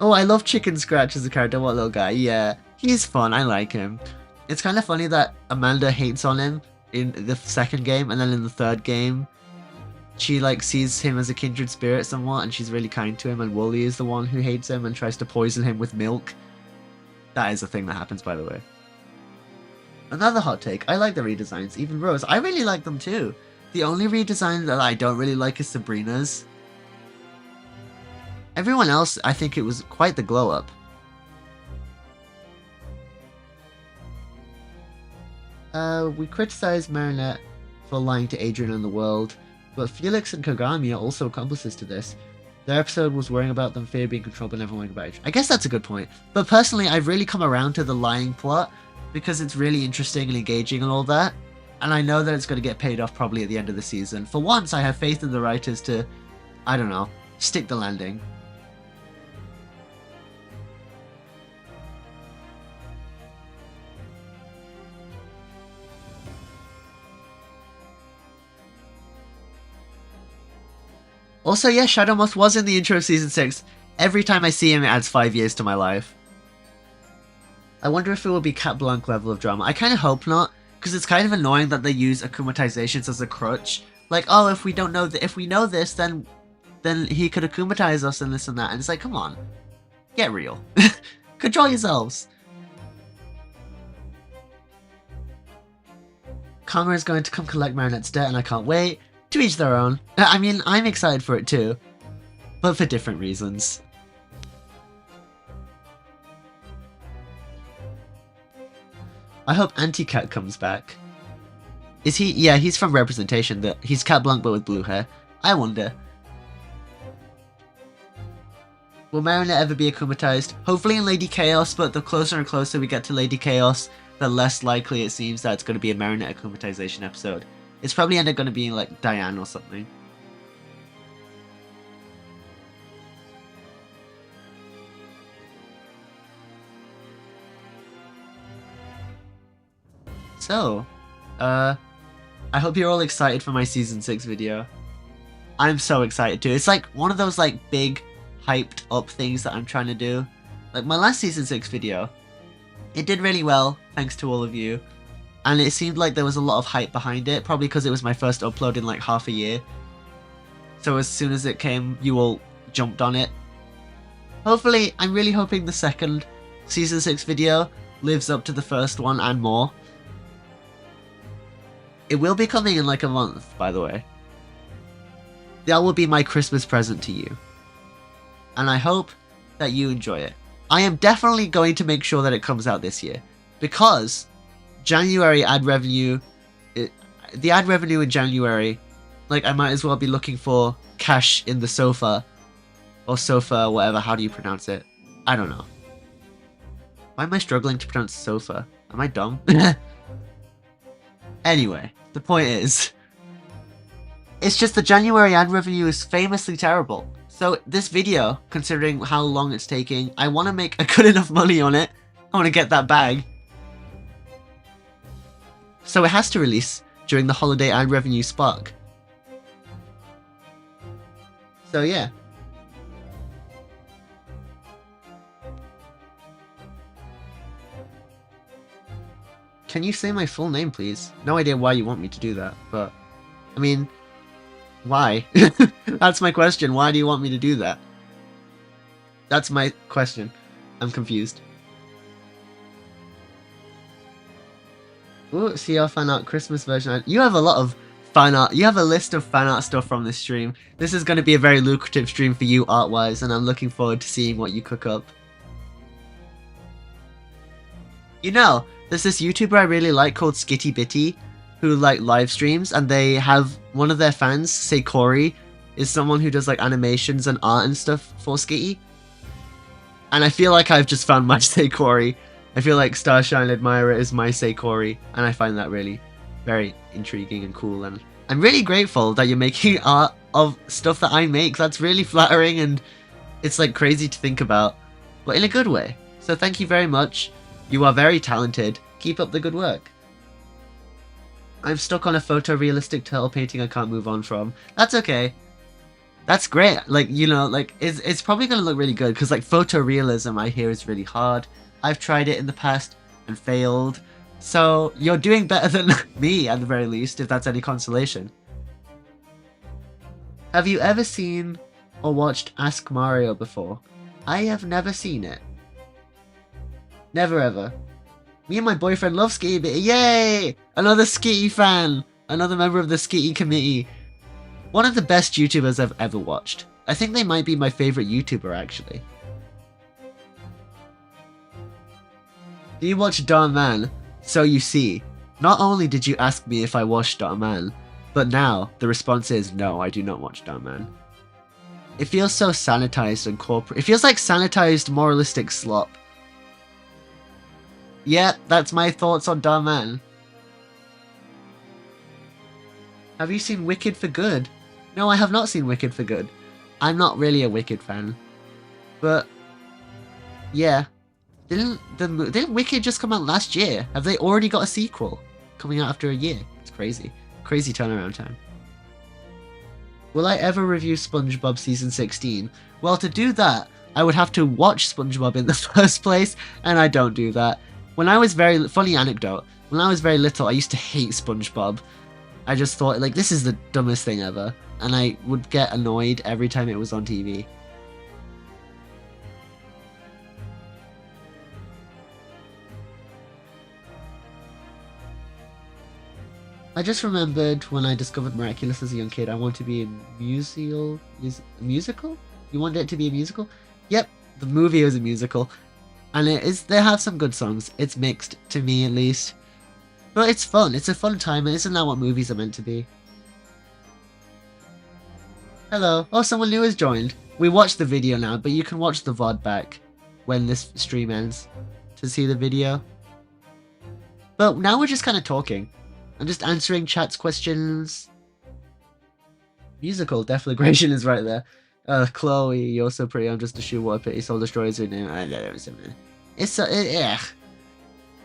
Oh, I love Chicken Scratch as a character. What little guy? Yeah, he's fun. I like him. It's kind of funny that Amanda hates on him in the second game, and then in the third game, she like sees him as a kindred spirit somewhat, and she's really kind to him, and Wooly is the one who hates him and tries to poison him with milk. That is a thing that happens, by the way. Another hot take, I like the redesigns, even Rose. I really like them too. The only redesign that I don't really like is Sabrina's. Everyone else, I think it was quite the glow up. We criticize Marinette for lying to Adrian and the world, but Felix and Kagami are also accomplices to this. Their episode was worrying about them fear being controlled but never worrying about Adrian. I guess that's a good point. But personally, I've really come around to the lying plot because it's really interesting and engaging and all that. And I know that it's going to get paid off probably at the end of the season. For once, I have faith in the writers to, I don't know, stick the landing. Also, yeah, Shadow Moth was in the intro of Season 6. Every time I see him, it adds 5 years to my life. I wonder if it will be Cat Blanc level of drama. I kind of hope not, because it's kind of annoying that they use akumatizations as a crutch. Like, oh, if we don't know if we know this, then he could akumatize us and this and that. And it's like, come on, get real. Control yourselves. Kama is going to come collect Marinette's debt, and I can't wait. To each their own. I mean, I'm excited for it too, but for different reasons. I hope Anti-Cat comes back. Is he? Yeah, he's from Representation. He's Cat Blanc but with blue hair. I wonder. Will Marinette ever be akumatized? Hopefully in Lady Chaos, but the closer and closer we get to Lady Chaos, the less likely it seems that it's going to be a Marinette akumatization episode. It's probably ended up going to be like Diane or something. So, I hope you're all excited for my Season 6 video. I'm so excited too. It's like one of those like big, hyped up things that I'm trying to do. Like my last Season 6 video, it did really well, thanks to all of you. And it seemed like there was a lot of hype behind it, probably because it was my first upload in like half a year. So as soon as it came, you all jumped on it. Hopefully, I'm really hoping the second Season 6 video lives up to the first one and more. It will be coming in like a month, by the way. That will be my Christmas present to you. And I hope that you enjoy it. I am definitely going to make sure that it comes out this year, because January ad revenue, the ad revenue in January, like I might as well be looking for cash in the sofa, or sofa, whatever, how do you pronounce it? I don't know. Why am I struggling to pronounce sofa? Am I dumb? Anyway, the point is, it's just the January ad revenue is famously terrible. So this video, considering how long it's taking, I want to make a good enough money on it. I want to get that bag. So it has to release during the holiday ad revenue spark. So yeah. Can you say my full name, please? No idea why you want me to do that, but I mean, why? That's my question. Why do you want me to do that? That's my question. I'm confused. Ooh, see our fan art Christmas version. You have a lot of fan art. You have a list of fan art stuff from this stream. This is going to be a very lucrative stream for you art-wise, and I'm looking forward to seeing what you cook up. You know, there's this YouTuber I really like called Skitty Bitty, who like live streams, and they have one of their fans, say Corey, is someone who does like animations and art and stuff for Skitty. And I feel like I've just found my say Corey. I feel like Starshine Admirer is my say Corey, and I find that really very intriguing and cool, and I'm really grateful that you're making art of stuff that I make. That's really flattering, and it's like crazy to think about, but in a good way. So thank you very much. You are very talented. Keep up the good work. I'm stuck on a photorealistic turtle painting I can't move on from. That's okay. That's great. Like, you know, like it's probably gonna look really good, because like photorealism I hear is really hard. I've tried it in the past and failed. So you're doing better than me at the very least, if that's any consolation. Have you ever seen or watched Ask Mario before? I have never seen it. Never ever. Me and my boyfriend love Skitty Bitty. Yay! Another Skitty fan! Another member of the Skitty committee. One of the best YouTubers I've ever watched. I think they might be my favorite YouTuber, actually. Do you watch Darn Man? So you see. Not only did you ask me if I watched Starman, but now the response is no, I do not watch Starman. It feels so sanitized and corporate. It feels like sanitized moralistic slop. Yeah, that's my thoughts on Starman. Have you seen Wicked for Good? No, I have not seen Wicked for Good. I'm not really a Wicked fan. But, yeah. Didn't Wicked just come out last year? Have they already got a sequel coming out after a year? It's crazy. Crazy turnaround time. Will I ever review SpongeBob Season 16? Well, to do that, I would have to watch SpongeBob in the first place, and I don't do that. When I was funny anecdote, when I was very little, I used to hate SpongeBob. I just thought, like, this is the dumbest thing ever. And I would get annoyed every time it was on TV. I just remembered when I discovered Miraculous as a young kid, I wanted to be a musical? You wanted it to be a musical? Yep, the movie was a musical. And they have some good songs. It's mixed, to me at least. But it's fun, it's a fun time, and isn't that what movies are meant to be? Hello. Oh, someone new has joined. We watched the video now, but you can watch the VOD back when this stream ends to see the video. But now we're just kind of talking. I'm just answering chat's questions. Musical deflagration is right there. Chloe, you're so pretty. I'm just a shoe. What a pity. Soul Destroyer's your name. It's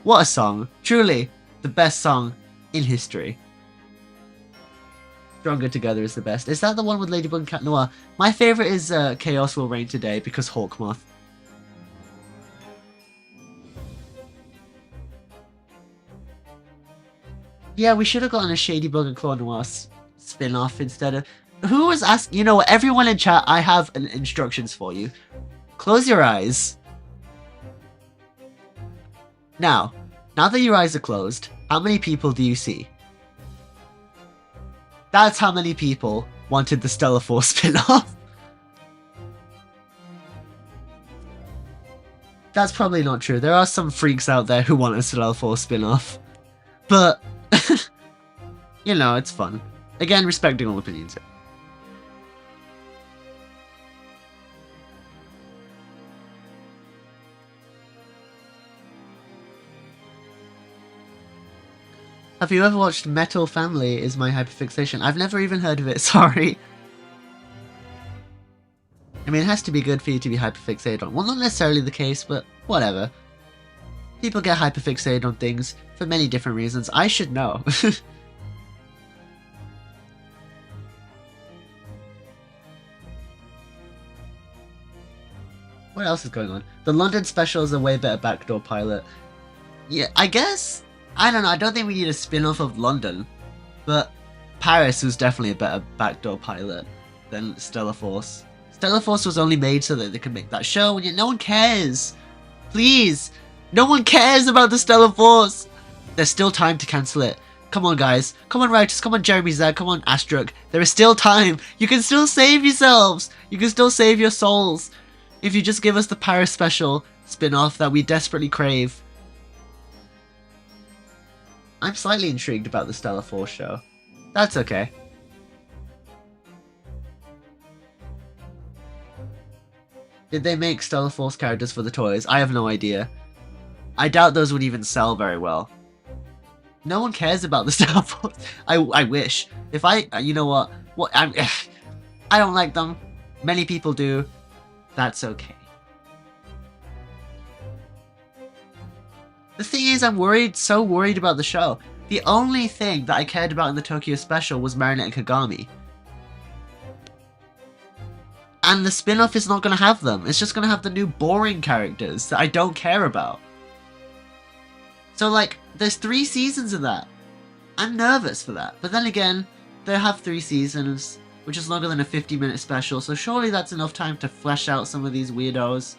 what a song. Truly, the best song in history. Stronger Together is the best. Is that the one with Ladybug and Cat Noir? My favourite is Chaos Will Reign Today because Hawkmoth. Yeah, we should have gotten a Shadybug and Claw Noir spin-off instead of... Who was asking? You know what, everyone in chat, I have instructions for you. Close your eyes. Now that your eyes are closed, how many people do you see? That's how many people wanted the Stellar Force spin-off. That's probably not true. There are some freaks out there who want a Stellar Force spin-off. But, you know, it's fun. Again, respecting all opinions. Have you ever watched Metal Family is My Hyperfixation? I've never even heard of it, sorry. I mean, it has to be good for you to be hyperfixated on. Well, not necessarily the case, but whatever. People get hyperfixated on things for many different reasons. I should know. What else is going on? The London special is a way better backdoor pilot. Yeah, I guess... I don't know, I don't think we need a spin-off of London, but Paris was definitely a better backdoor pilot than Stellar Force. Stellar Force was only made so that they could make that show, and yet no one cares! Please! No one cares about the Stellar Force! There's still time to cancel it. Come on, guys. Come on, writers. Come on, Jeremy Zag. Come on, Astruc. There is still time. You can still save yourselves. You can still save your souls. If you just give us the Paris special spin-off that we desperately crave. I'm slightly intrigued about the Stellar Force show. That's okay. Did they make Stellar Force characters for the toys? I have no idea. I doubt those would even sell very well. No one cares about the Stellar Force. I wish. If you know what? I don't like them. Many people do. That's okay. The thing is, I'm so worried about the show. The only thing that I cared about in the Tokyo special was Marinette and Kagami. And the spin-off is not going to have them. It's just going to have the new boring characters that I don't care about. So, like, there's 3 seasons of that. I'm nervous for that. But then again, they have 3 seasons, which is longer than a 50-minute special, so surely that's enough time to flesh out some of these weirdos.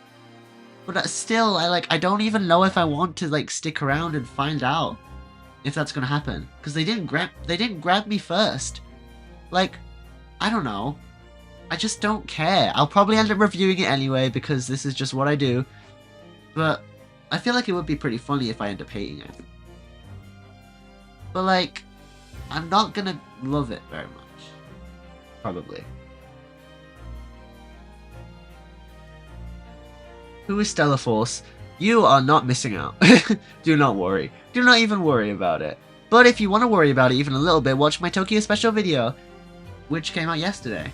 But still, I don't even know if I want to, like, stick around and find out if that's gonna happen. Because they didn't grab me first. Like, I don't know. I just don't care. I'll probably end up reviewing it anyway, because this is just what I do. But I feel like it would be pretty funny if I end up hating it. but like, I'm not gonna love it very much. Probably. Who is Stellar Force? You are not missing out. Do not worry. Do not even worry about it. But if you want to worry about it even a little bit, watch my Tokyo Special video, which came out yesterday.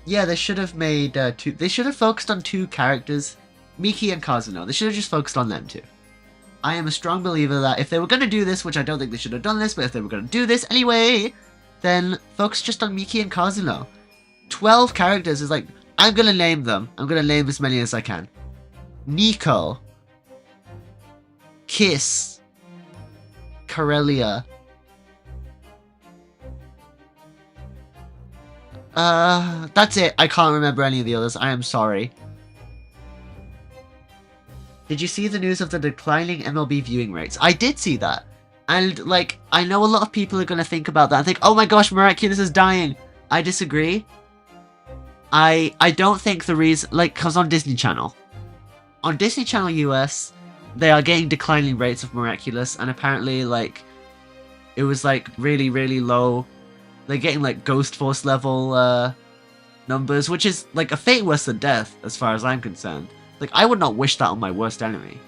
Yeah, they should have made two. They should have focused on two characters, Miki and Kazuno. They should have just focused on them two. I am a strong believer that if they were going to do this, which I don't think they should have done this, but if they were going to do this anyway, then focus just on Miki and Kazuno. 12 characters is like, I'm going to name them. I'm going to name as many as I can. Nico. Kiss. Karelia. That's it. I can't remember any of the others. I am sorry. Did you see the news of the declining MLB viewing rates? I did see that. And, like, I know a lot of people are going to think about that and think, oh my gosh, Miraculous is dying. I disagree. I don't think the reason, like, because on Disney Channel. On Disney Channel US, they are getting declining rates of Miraculous, and apparently, like, it was, like, really, really low. They're getting, like, Ghost Force level, numbers, which is, like, a fate worse than death, as far as I'm concerned. Like, I would not wish that on my worst enemy.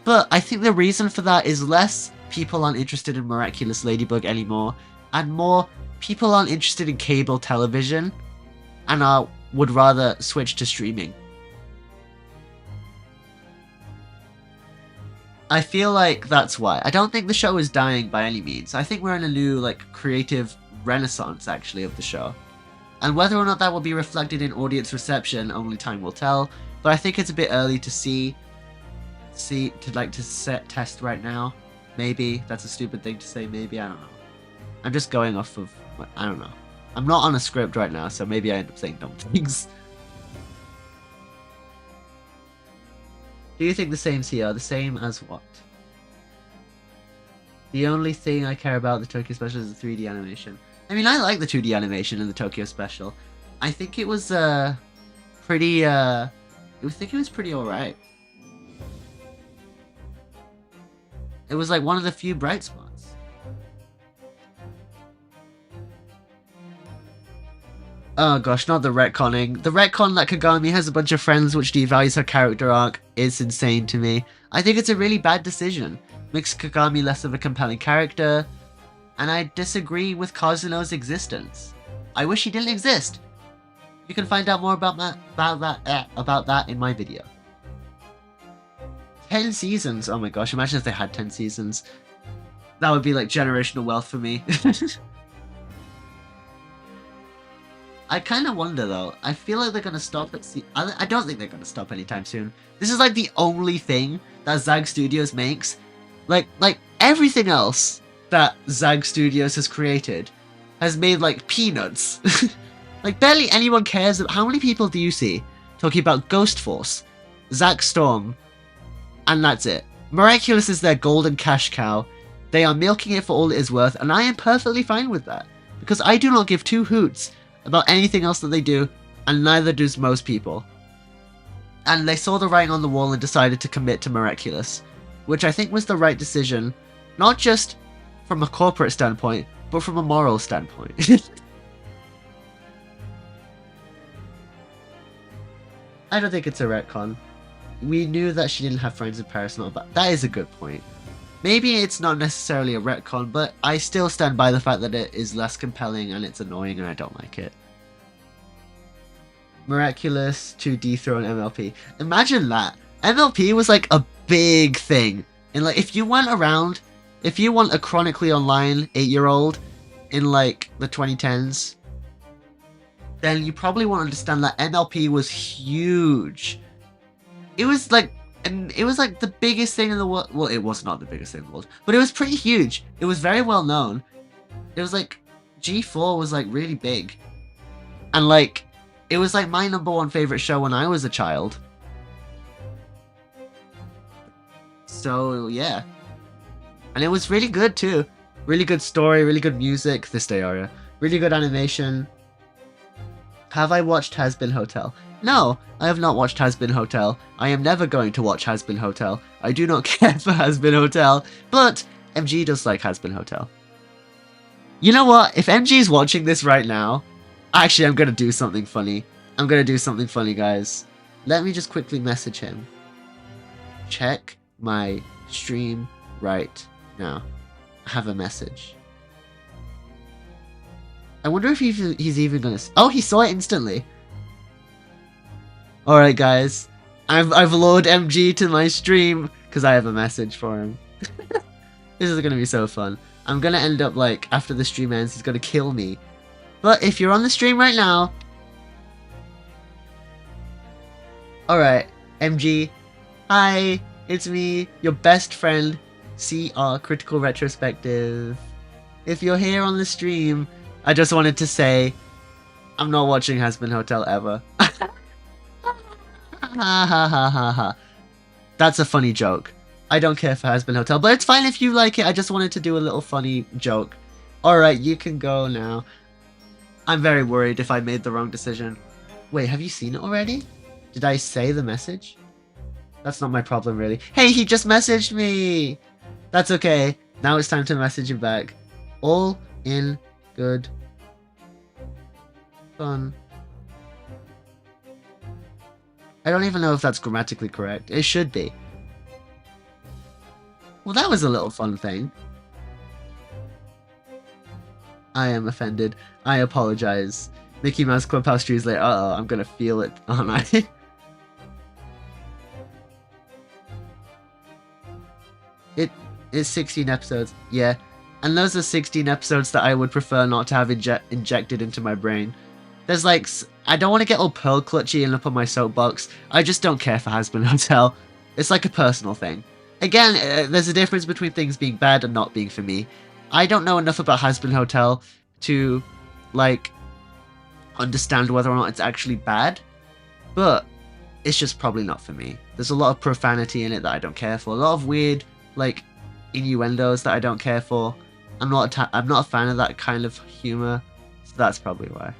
But I think the reason for that is less people aren't interested in Miraculous Ladybug anymore, and more people aren't interested in cable television, and would rather switch to streaming. I feel like that's why. I don't think the show is dying by any means. I think we're in a new, like, creative renaissance, actually, of the show. And whether or not that will be reflected in audience reception, only time will tell. But I think it's a bit early to test right now. Maybe. That's a stupid thing to say, maybe. I don't know. I'm just going off of, I don't know. I'm not on a script right now, so maybe I end up saying dumb things. Do you think the same's here? The same as what? The only thing I care about the Tokyo Special is the 3D animation. I mean, I like the 2D animation in the Tokyo Special. I think it was pretty alright. It was like one of the few bright spots. Oh gosh, not the retconning. The retcon that Kagami has a bunch of friends which devalues her character arc is insane to me. I think it's a really bad decision. Makes Kagami less of a compelling character, and I disagree with Kazuno's existence. I wish he didn't exist. You can find out more about that in my video. 10 seasons. Oh my gosh, imagine if they had 10 seasons. That would be like generational wealth for me. I kind of wonder though. I feel like they're going to stop at I don't think they're going to stop anytime soon. This is like the only thing that ZAG Studios makes. Like everything else that ZAG Studios has created has made like peanuts. Like barely anyone cares. How many people do you see talking about Ghost Force, Zack Storm, and that's it? Miraculous is their golden cash cow. They are milking it for all it is worth, and I am perfectly fine with that. Because I do not give two hoots about anything else that they do, and neither does most people. And they saw the writing on the wall and decided to commit to Miraculous, which I think was the right decision, not just from a corporate standpoint, but from a moral standpoint. I don't think it's a retcon. We knew that she didn't have friends in Paris and all, but that is a good point. Maybe it's not necessarily a retcon, but I still stand by the fact that it is less compelling and it's annoying and I don't like it. Miraculous to dethrone MLP. Imagine that. MLP was like a big thing. And like if you want a chronically online 8-year-old in like the 2010s, then you probably won't understand that MLP was huge. It was like the biggest thing in the world. Well, it was not the biggest thing in the world, but it was pretty huge. It was very well known. It was like G4 was like really big, and like it was like my #1 favorite show when I was a child. So yeah, and it was really good too. Really good story, really good music. This day aria, really good animation. Have I watched Has Been Hotel? No, I have not watched Has Been Hotel. I am never going to watch Has Been Hotel. I do not care for Has Been Hotel, but MG does like Has Been Hotel. You know what? If MG is watching this right now, actually, I'm going to do something funny. I'm going to do something funny, guys. Let me just quickly message him. Check my stream right now. I have a message. I wonder if he's even going to... Oh, he saw it instantly. Alright, guys. I've lured MG to my stream because I have a message for him. This is going to be so fun. I'm going to end up, like, after the stream ends, he's going to kill me. But if you're on the stream right now... Alright, MG. Hi, it's me, your best friend, CR Critical Retrospective. If you're here on the stream, I just wanted to say, I'm not watching Has Been Hotel ever. Ha ha ha ha ha. That's a funny joke. I don't care for Has Been Hotel, but it's fine if you like it. I just wanted to do a little funny joke. Alright, you can go now. I'm very worried if I made the wrong decision. Wait, have you seen it already? Did I say the message? That's not my problem, really. Hey, he just messaged me! That's okay. Now it's time to message him back. All in good fun. I don't even know if that's grammatically correct. It should be. Well, that was a little fun thing. I am offended. I apologize. Mickey Mouse Clubhouse Trees later. Uh-oh, I'm gonna feel it, aren't I? It is 16 episodes. Yeah. And those are 16 episodes that I would prefer not to have injected into my brain. There's like... I don't want to get all pearl clutchy and up on my soapbox. I just don't care for Has Been Hotel. It's like a personal thing. Again, there's a difference between things being bad and not being for me. I don't know enough about Has Been Hotel to, like, understand whether or not it's actually bad. But it's just probably not for me. There's a lot of profanity in it that I don't care for. A lot of weird, like, innuendos that I don't care for. I'm not a fan of that kind of humor. So that's probably why.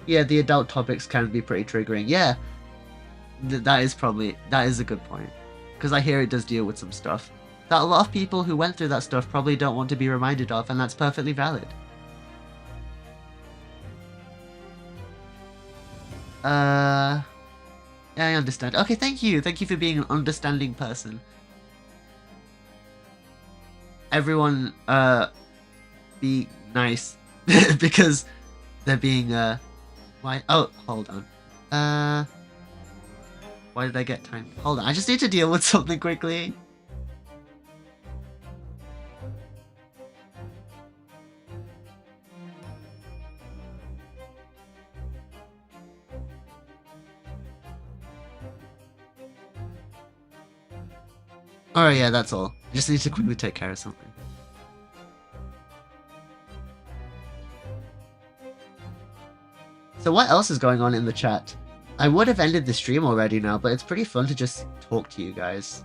Yeah, the adult topics can be pretty triggering. Yeah, that is a good point. Because I hear it does deal with some stuff that a lot of people who went through that stuff probably don't want to be reminded of, and that's perfectly valid. Yeah, I understand. Okay, thank you. Thank you for being an understanding person. Everyone, be nice. Because they're being, why? Oh, hold on. Why did I get time? Hold on, I just need to deal with something quickly. Alright, yeah, that's all. I just need to quickly take care of something. So what else is going on in the chat? I would have ended the stream already now, but it's pretty fun to just talk to you guys.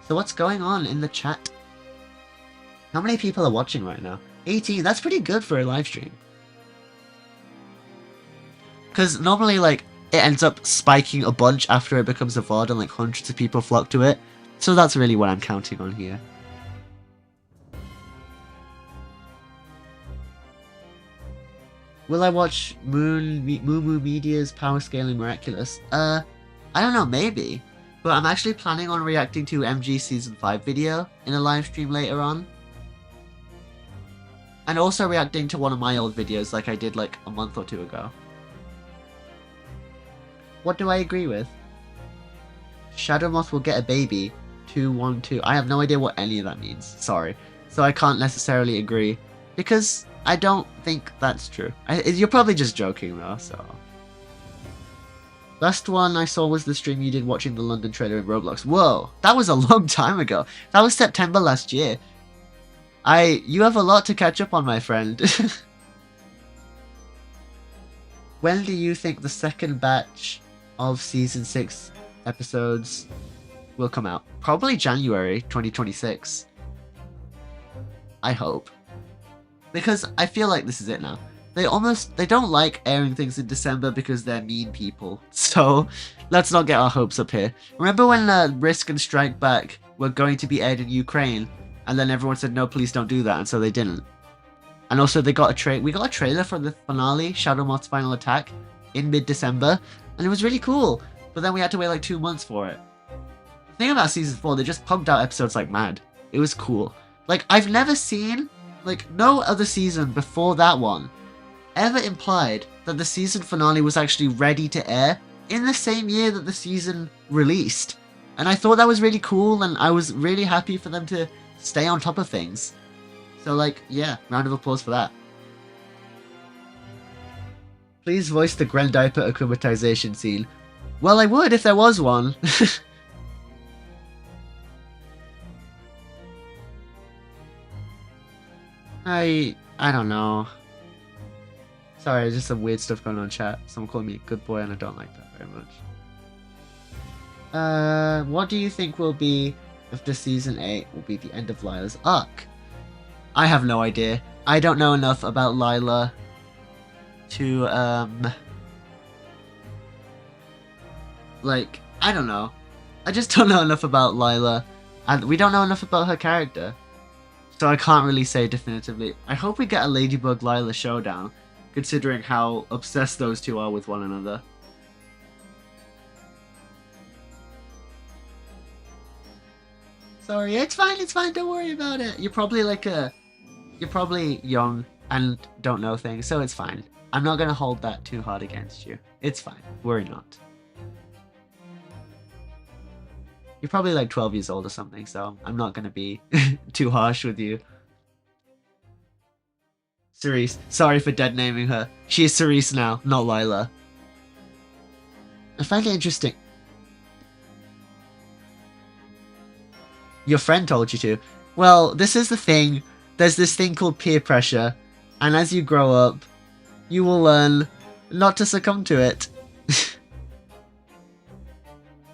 So what's going on in the chat? How many people are watching right now? 18, that's pretty good for a live stream. Because normally, like, it ends up spiking a bunch after it becomes a VOD and, like, hundreds of people flock to it. So that's really what I'm counting on here. Will I watch Moo Media's Power Scaling Miraculous? I don't know, maybe. But I'm actually planning on reacting to MG Season 5 video in a live stream later on. And also reacting to one of my old videos like I did like a month or two ago. What do I agree with? Shadow Moth will get a baby. 212. I have no idea what any of that means. Sorry. So I can't necessarily agree. Because I don't think that's true. You're probably just joking though, so... Last one I saw was the stream you did watching the London trailer in Roblox. Whoa! That was a long time ago. That was September last year. You have a lot to catch up on, my friend. When do you think the second batch of Season 6 episodes will come out? Probably January 2026. I hope. Because I feel like this is it now. They don't like airing things in December because they're mean people. So, let's not get our hopes up here. Remember when Risk and Strike Back were going to be aired in Ukraine? And then everyone said, no, please don't do that, and so they didn't. And also, we got a trailer for the finale, Shadow Moth's Final Attack, in mid-December, and it was really cool. But then we had to wait like 2 months for it. The thing about Season 4, they just pumped out episodes like mad. It was cool. Like, I've never seen, like, no other season before that one ever implied that the season finale was actually ready to air in the same year that the season released. And I thought that was really cool, and I was really happy for them to stay on top of things. So, like, yeah, round of applause for that. Please voice the Gren diaper akumatization scene. Well, I would if there was one. I don't know. Sorry, just some weird stuff going on in chat. Someone calling me a good boy and I don't like that very much. What do you think will be after Season 8 will be the end of Lila's arc? I have no idea. I don't know enough about Lila to, like, I don't know. I just don't know enough about Lila, and we don't know enough about her character. So I can't really say definitively. I hope we get a Ladybug Lila showdown, considering how obsessed those two are with one another. Sorry, it's fine, don't worry about it. You're probably you're probably young and don't know things, so it's fine. I'm not gonna hold that too hard against you. It's fine, worry not. You're probably like 12 years old or something, so I'm not gonna be too harsh with you. Cerise, sorry for dead naming her. She is Cerise now, not Lila. I find it interesting. Your friend told you to. Well, this is the thing. There's this thing called peer pressure, and as you grow up, you will learn not to succumb to it.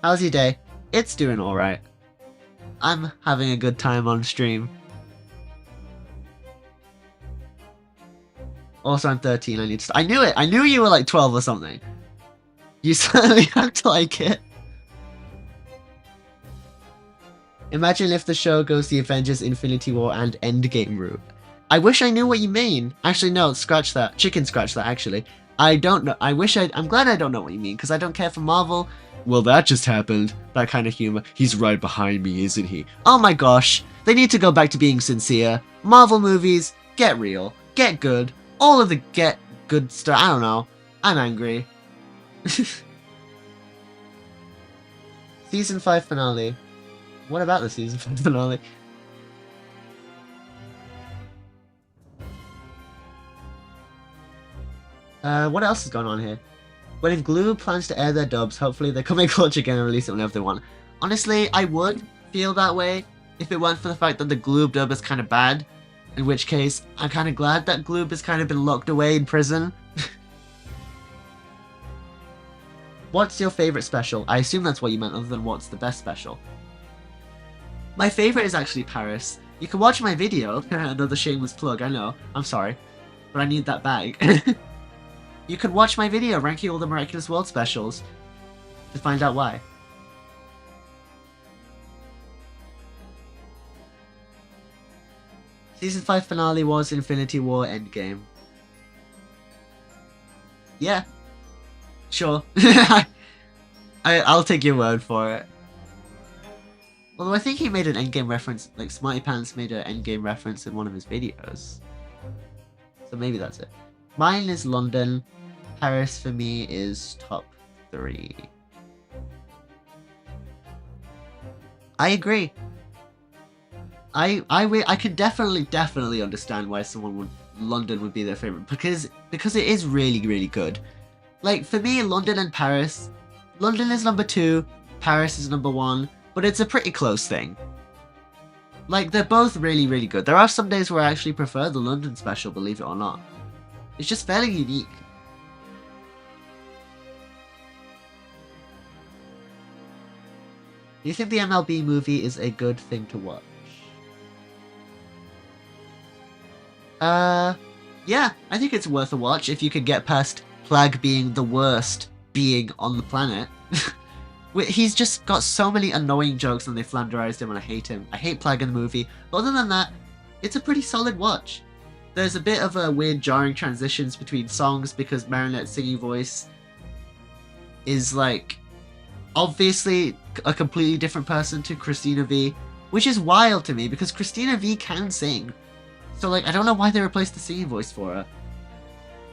How's your day? It's doing alright. I'm having a good time on stream. Also, I'm 13, I need to... I knew it! I knew you were like 12 or something. You certainly act like it. Imagine if the show goes the Avengers, Infinity War, and Endgame route. I wish I knew what you mean. Actually, no, scratch that. Chicken scratch that, actually. I don't know. I'm glad I don't know what you mean, because I don't care for Marvel. Well, that just happened. That kind of humor. He's right behind me, isn't he? Oh my gosh. They need to go back to being sincere. Marvel movies, get real. Get good. All of the get good stuff. I don't know. I'm angry. Season 5 finale. What about the Season 5 finale? What else is going on here? But if Glue plans to air their dubs, hopefully they come in clutch again and release it whenever they want. Honestly, I would feel that way if it weren't for the fact that the Gloob dub is kind of bad. In which case, I'm kind of glad that Gloob has kind of been locked away in prison. What's your favourite special? I assume that's what you meant, other than what's the best special. My favourite is actually Paris. You can watch my video. Another shameless plug, I know. I'm sorry. But I need that bag. You can watch my video ranking all the Miraculous World specials to find out why. Season 5 finale was Infinity War Endgame. Yeah. Sure. I'll take your word for it. Although I think he made an Endgame reference, like Smarty Pants made an Endgame reference in one of his videos. So maybe that's it. Mine is London. Paris for me is top 3. I agree. I could definitely understand why London would be their favorite, because it is really good. Like for me, London and Paris, London is number 2, Paris is number 1, but it's a pretty close thing. Like they're both really good. There are some days where I actually prefer the London special, believe it or not. It's just fairly unique. Do you think the MLB movie is a good thing to watch? Yeah, I think it's worth a watch if you could get past Plague being the worst being on the planet. He's just got so many annoying jokes and they flanderized him and I hate him. I hate Plague in the movie. But other than that, it's a pretty solid watch. There's a bit of a weird jarring transitions between songs because Marinette's singing voice is like obviously a completely different person to Christina V, which is wild to me because Christina V can sing. So like I don't know why they replaced the singing voice for her.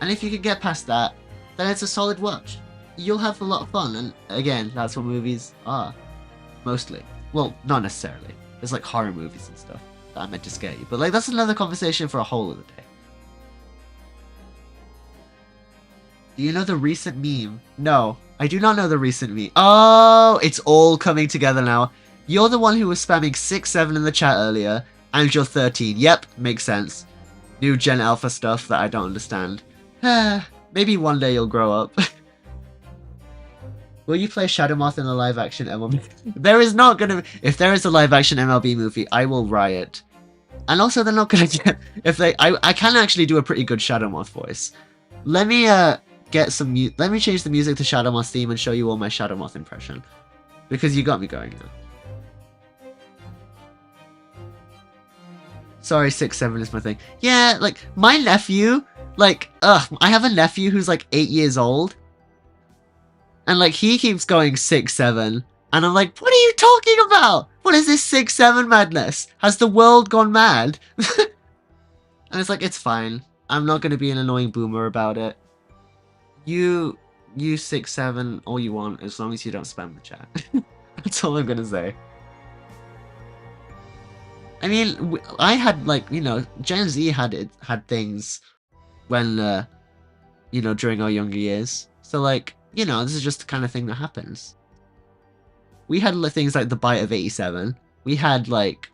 And if you could get past that, then it's a solid watch. You'll have a lot of fun, and again, that's what movies are. Mostly. Well, not necessarily. There's like horror movies and stuff that are meant to scare you. But like that's another conversation for a whole other day. Do you know the recent meme? No, I do not know the recent meme. Oh, it's all coming together now. You're the one who was spamming 6-7 in the chat earlier, and you're 13. Yep, makes sense. New Gen Alpha stuff that I don't understand. Maybe one day you'll grow up. Will you play Shadow Moth in a live-action MLB? There is not gonna... If there is a live-action MLB movie, I will riot. And also, they're not gonna get... If they... I can actually do a pretty good Shadow Moth voice. Let me, get some... Let me change the music to Shadow Moth's theme and show you all my Shadow Moth impression. Because you got me going now. Sorry, 6-7 is my thing. Yeah, like, my nephew... Like, I have a nephew who's, like, 8 years old. And, like, he keeps going 6-7. And I'm like, what are you talking about? What is this 6-7 madness? Has the world gone mad? And it's like, it's fine. I'm not going to be an annoying boomer about it. You 6-7 all you want, as long as you don't spam the chat. That's all I'm going to say. I mean, I had, like, you know, Gen Z had things when, you know, during our younger years. So, like, you know, this is just the kind of thing that happens. We had things like the Bite of 87. We had, like...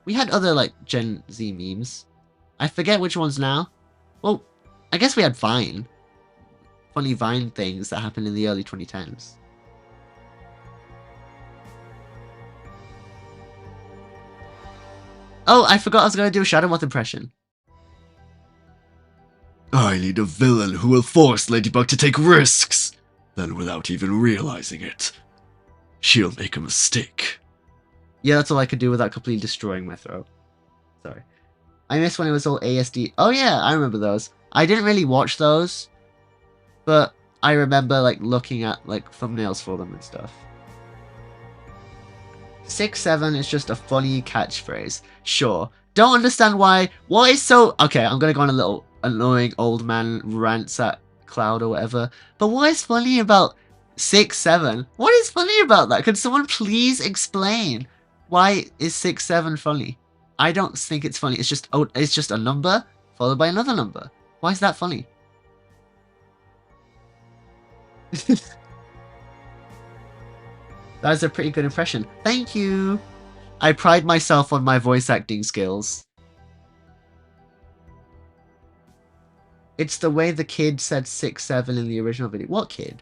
We had other, like, Gen Z memes. I forget which ones now. Well, I guess we had Vine. Funny Vine things that happened in the early 2010s. Oh, I forgot I was going to do a Shadow Moth impression. I need a villain who will force Ladybug to take risks. Then without even realizing it, she'll make a mistake. Yeah, that's all I could do without completely destroying my throat. Sorry. I miss when it was all ASD. Oh yeah, I remember those. I didn't really watch those, but I remember like looking at like thumbnails for them and stuff. 6-7 is just a funny catchphrase. Sure. Don't understand why. What is so... Okay, I'm gonna go on a little annoying old man rants at Cloud or whatever. But what is funny about 6-7? What is funny about that? Could someone please explain why is 6-7 funny? I don't think it's funny. It's just a number followed by another number. Why is that funny? That was a pretty good impression. Thank you. I pride myself on my voice acting skills. It's the way the kid said 6-7 in the original video. What kid?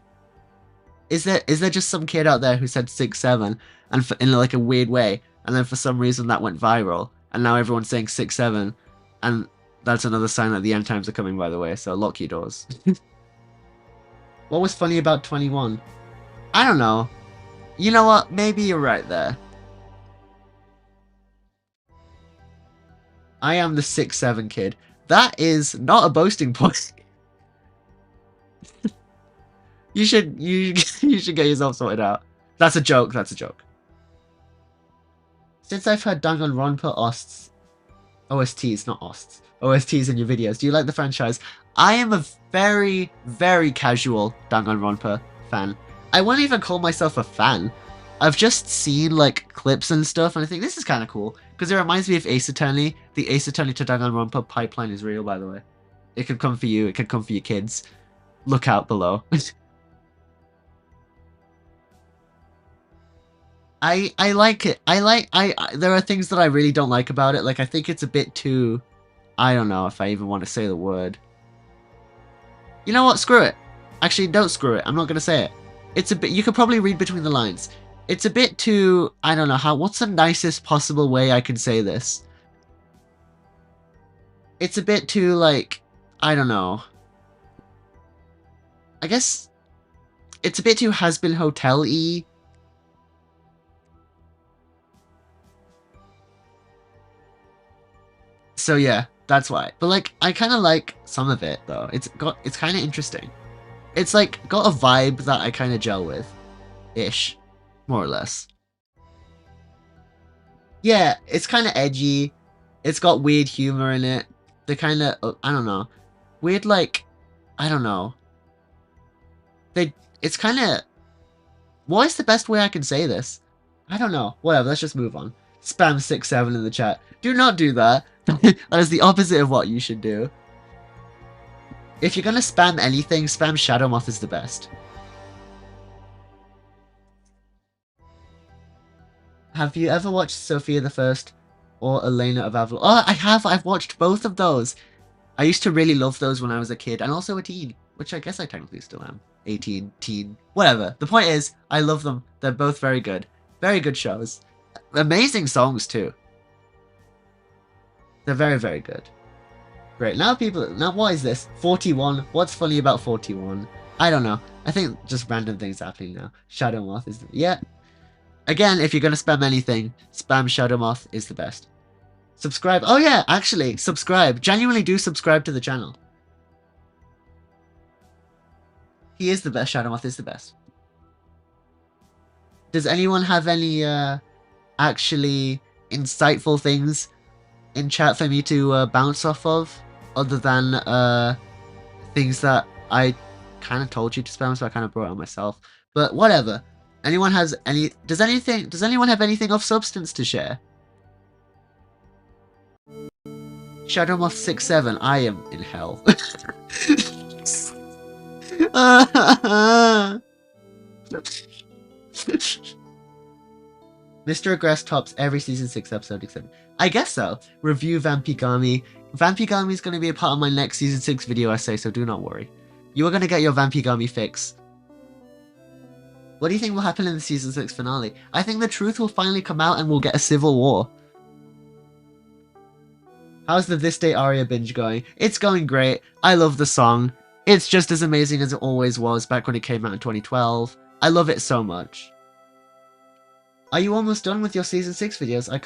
Is there just some kid out there who said 6-7 and in like a weird way, and then for some reason that went viral, and now everyone's saying 6-7, and that's another sign that the end times are coming, by the way. So lock your doors. What was funny about 21? I don't know. You know what? Maybe you're right there. I am the 6-7 kid. That is not a boasting point. you should get yourself sorted out. That's a joke. That's a joke. Since I've heard Danganronpa OSTs, not OSTs, OSTs in your videos, do you like the franchise? I am a very, very casual Danganronpa fan. I wouldn't even call myself a fan. I've just seen like clips and stuff, and I think this is kind of cool because it reminds me of Ace Attorney. The Ace Attorney to Danganronpa pipeline is real, by the way. It could come for you. It could come for your kids. Look out below. I like it. There are things that I really don't like about it. Like I think it's a bit too. I don't know if I even want to say the word. You know what? Screw it. Actually, don't screw it. I'm not gonna say it. It's a bit. You could probably read between the lines. It's a bit too. I don't know how. What's the nicest possible way I can say this? it's a bit too, like, I don't know. I guess it's a bit too Has-Been Hotel-y. So yeah, that's why. But like, I kind of like some of it though. It's kind of interesting. It's like got a vibe that I kind of gel with, ish, more or less. Yeah, it's kind of edgy. It's got weird humor in it. The kind of I don't know, weird like, I don't know. It's kind of. What is the best way I can say this? I don't know. Whatever. Let's just move on. Spam 67 in the chat. Do not do that. That is the opposite of what you should do. If you're gonna spam anything, spam Shadow Moth is the best. Have you ever watched Sophia the First or Elena of Avalon? Oh, I have. I've watched both of those. I used to really love those when I was a kid and also a teen, which I guess I technically still am. 18, teen, whatever. The point is, I love them. They're both very good. Very good shows. Amazing songs too. They're very, very good. Great. Now what is this? 41. What's funny about 41? I don't know. I think just random things happening now. Shadow Moth is yeah. Again, if you're gonna spam anything, spam Shadow Moth is the best. Subscribe. Oh yeah, actually, subscribe. Genuinely do subscribe to the channel. He is the best. Shadow Moth is the best. Does anyone have any actually insightful things in chat for me to bounce off of, other than things that I kind of told you to spam, so I kind of brought it on myself. But whatever. Anyone has any? Does anyone have anything of substance to share? Shadow Moth 67. I am in hell. Mr. Aggress tops every season 6 episode except I guess so. Review Vampigami. Vampigami is going to be a part of my next season 6 video essay, so do not worry. You are going to get your Vampigami fix. What do you think will happen in the season 6 finale? I think the truth will finally come out and we'll get a civil war. How's the This Day Aria binge going? It's going great. I love the song. It's just as amazing as it always was back when it came out in 2012. I love it so much. Are you almost done with your season 6 videos? I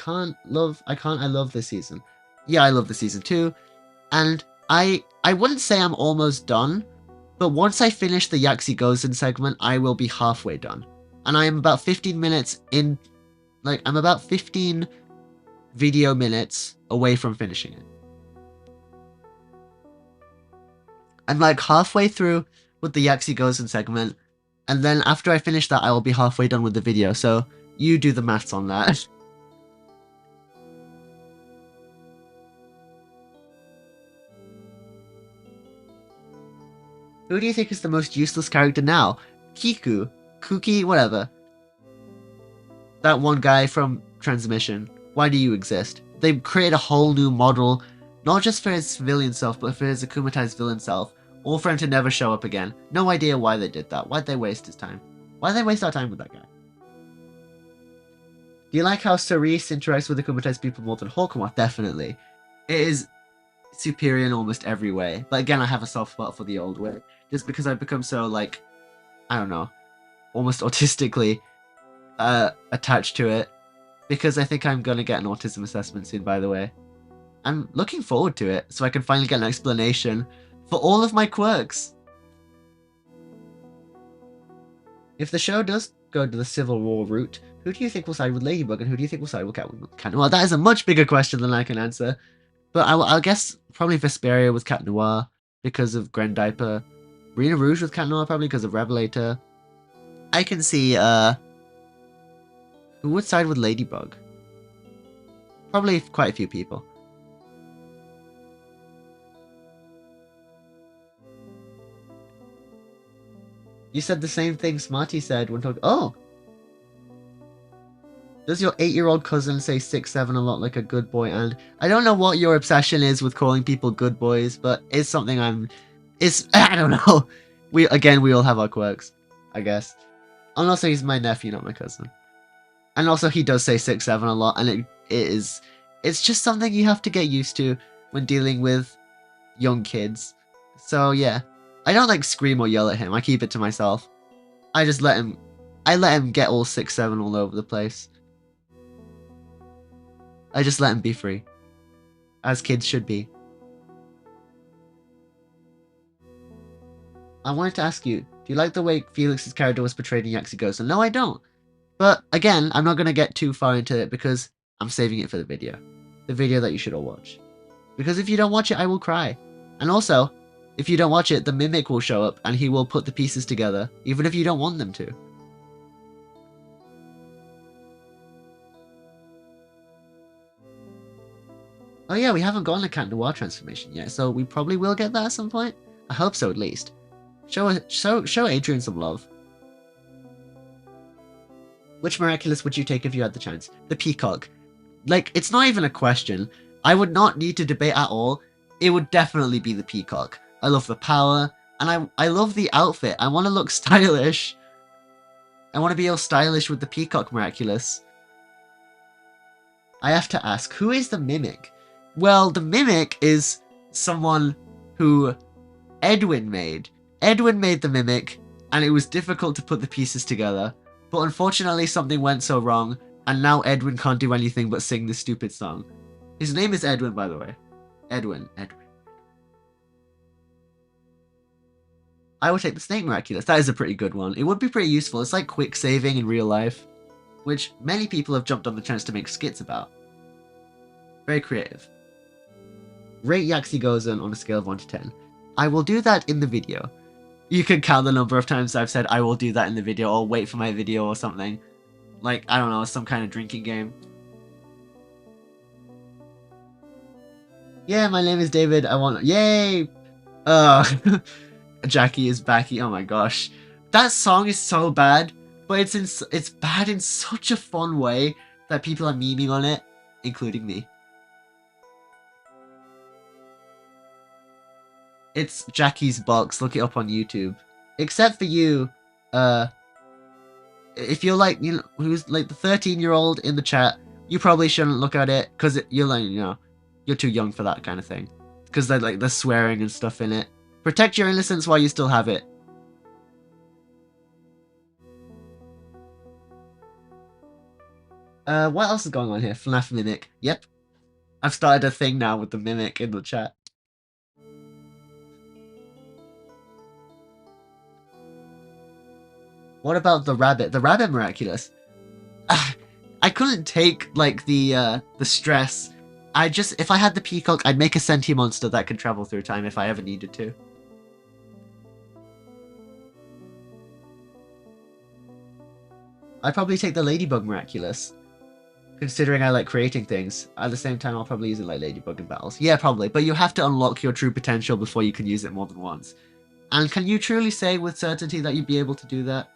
love this season. Yeah, I love the season too. And I wouldn't say I'm almost done, but once I finish the Yaxi Goes In segment, I will be halfway done. And I am about 15 minutes in, like, I'm about 15 video minutes away from finishing it. I'm like halfway through with the Yaxi Goes In segment, and then after I finish that, I will be halfway done with the video, so you do the maths on that. Who do you think is the most useless character now? Kiku, Kuki, whatever. That one guy from Transmission. Why do you exist? They created a whole new model, not just for his villain self, but for his akumatized villain self, all for him to never show up again. No idea why they did that. Why'd they waste his time? Why'd they waste our time with that guy? Do you like how Cerise interacts with akumatized people more than Hawkmoth? Definitely. It is superior in almost every way. But again, I have a soft spot for the old way. Just because I've become so, like, I don't know, almost autistically attached to it. Because I think I'm going to get an autism assessment soon, by the way. I'm looking forward to it, so I can finally get an explanation for all of my quirks. If the show does go to the Civil War route, who do you think will side with Ladybug, and who do you think will side with Cat Noir? That is a much bigger question than I can answer. But I'll guess probably Vesperia with Cat Noir because of Grendiper. Rena Rouge with Cat Noir probably because of Revelator. I can see, who would side with Ladybug? Probably quite a few people. You said the same thing Smarty said when talking. Oh! Does your 8-year-old cousin say 6'7" a lot like a good boy? And I don't know what your obsession is with calling people good boys, but it's something I don't know. We all have our quirks, I guess. And also he's my nephew, not my cousin. And also he does say 6'7" a lot, and it's just something you have to get used to when dealing with young kids. So yeah, I don't like scream or yell at him. I keep it to myself. I just let him. I let him get all 6'7" all over the place. I just let him be free, as kids should be. I wanted to ask you, do you like the way Felix's character was portrayed in Yakuza? No, I don't. But again, I'm not going to get too far into it because I'm saving it for the video. The video that you should all watch. Because if you don't watch it, I will cry. And also, if you don't watch it, the Mimic will show up and he will put the pieces together, even if you don't want them to. Oh yeah, we haven't gotten a Cat Noir transformation yet, so we probably will get that at some point. I hope so, at least. Show Adrian some love. Which Miraculous would you take if you had the chance? The Peacock. Like, it's not even a question. I would not need to debate at all. It would definitely be the Peacock. I love the power, and I love the outfit. I want to look stylish. I want to be all stylish with the Peacock Miraculous. I have to ask, who is the Mimic? Well, the Mimic is someone who Edwin made. Edwin made the Mimic, and it was difficult to put the pieces together. But unfortunately, something went so wrong, and now Edwin can't do anything but sing this stupid song. His name is Edwin, by the way. Edwin. I would take the Snake Miraculous. That is a pretty good one. It would be pretty useful. It's like quick saving in real life, which many people have jumped on the chance to make skits about. Very creative. Rate Yakuza on a scale of 1 to 10. I will do that in the video. You can count the number of times I've said I will do that in the video, or wait for my video or something. Like, I don't know, some kind of drinking game. Yeah, my name is David. I want... Yay! Jackie is backy. Oh my gosh. That song is so bad, but it's bad in such a fun way that people are memeing on it, including me. It's Jackie's Box. Look it up on YouTube. Except for you, if you're like, you know, who's like the 13-year-old in the chat, you probably shouldn't look at it because you're like, you know, you're too young for that kind of thing. Because they're swearing and stuff in it. Protect your innocence while you still have it. What else is going on here? FNAF Mimic. Yep. I've started a thing now with the Mimic in the chat. What about the rabbit? The rabbit Miraculous. I couldn't take like the stress. If I had the Peacock, I'd make a sentient monster that could travel through time if I ever needed to. I'd probably take the Ladybug Miraculous. Considering I like creating things. At the same time, I'll probably use it like Ladybug in battles. Yeah, probably. But you have to unlock your true potential before you can use it more than once. And can you truly say with certainty that you'd be able to do that?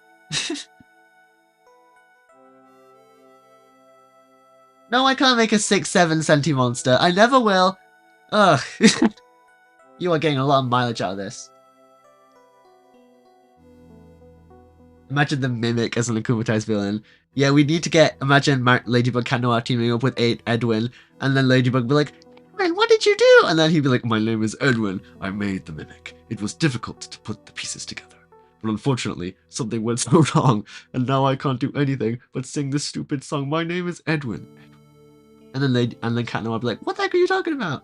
No, I can't make a 6'7" sentient monster. I never will. Ugh. You are getting a lot of mileage out of this. Imagine the Mimic as an akumatized villain. Yeah, we need to get... Imagine Ladybug Cat Noir teaming up with Edwin, and then Ladybug be like, Edwin, what did you do? And then he'd be like, my name is Edwin. I made the Mimic. It was difficult to put the pieces together. But unfortunately, something went so wrong, and now I can't do anything but sing this stupid song. My name is Edwin. And then Cat Noir would be like, what the heck are you talking about?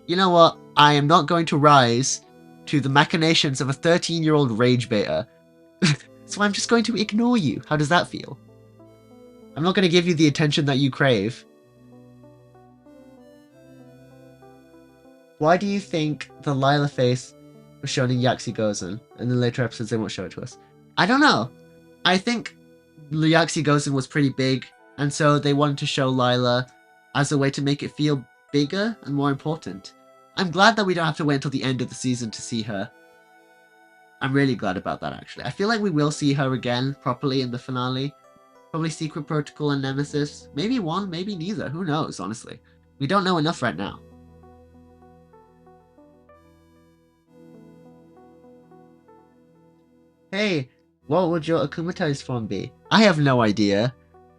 You know what? I am not going to rise to the machinations of a 13-year-old rage baiter. So I'm just going to ignore you. How does that feel? I'm not going to give you the attention that you crave. Why do you think the Lila face was shown in Yakuza and then later episodes they won't show it to us? I don't know. I think Yakuza was pretty big, and so they wanted to show Lila as a way to make it feel bigger and more important. I'm glad that we don't have to wait until the end of the season to see her. I'm really glad about that, actually. I feel like we will see her again properly in the finale. Probably Secret Protocol and Nemesis. Maybe one, maybe neither. Who knows, honestly. We don't know enough right now. Hey, what would your akumatized form be? I have no idea.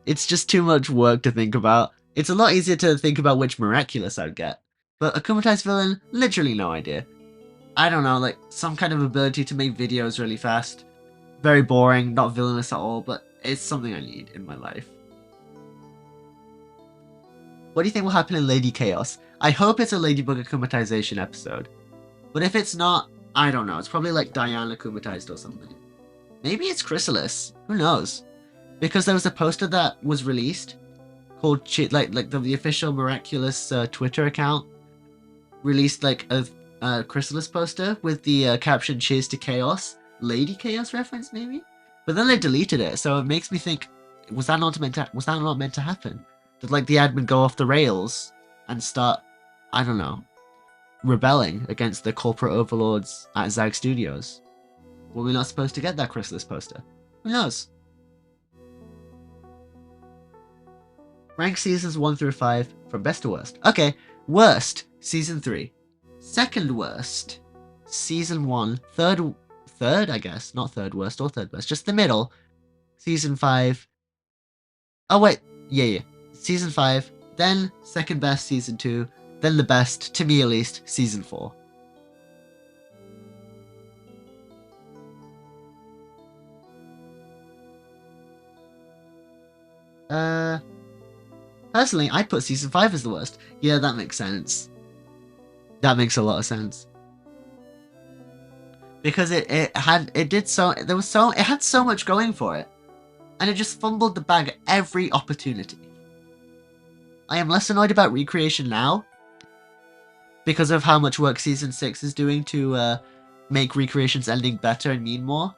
It's just too much work to think about. It's a lot easier to think about which Miraculous I'd get. But a Akumatized villain, literally no idea. I don't know, like, some kind of ability to make videos really fast. Very boring, not villainous at all, but it's something I need in my life. What do you think will happen in Lady Chaos? I hope it's a Ladybug Akumatization episode. But if it's not, I don't know. It's probably like Diana Akumatized or something. Maybe it's Chrysalis. Who knows? Because there was a poster that was released called the official Miraculous Twitter account released like a Chrysalis poster with the caption "Cheers to Chaos," Lady Chaos reference maybe. But then they deleted it, so it makes me think: was that not meant to happen? Did like the admin go off the rails and start, I don't know, rebelling against the corporate overlords at Zag Studios? Were we not supposed to get that Chrysalis poster? Who knows? Rank seasons 1 through 5 from best to worst. Okay, worst, season 3. Second worst, season 1. Third, I guess. Not third worst or third best, just the middle. Season 5. Oh wait, yeah. Season 5, then second best, season 2, then the best, to me at least, season 4. Personally, I'd put season 5 as the worst. Yeah, that makes sense. That makes a lot of sense. Because it had so much going for it. And it just fumbled the bag at every opportunity. I am less annoyed about Recreation now, because of how much work Season 6 is doing to make Recreation's ending better and mean more.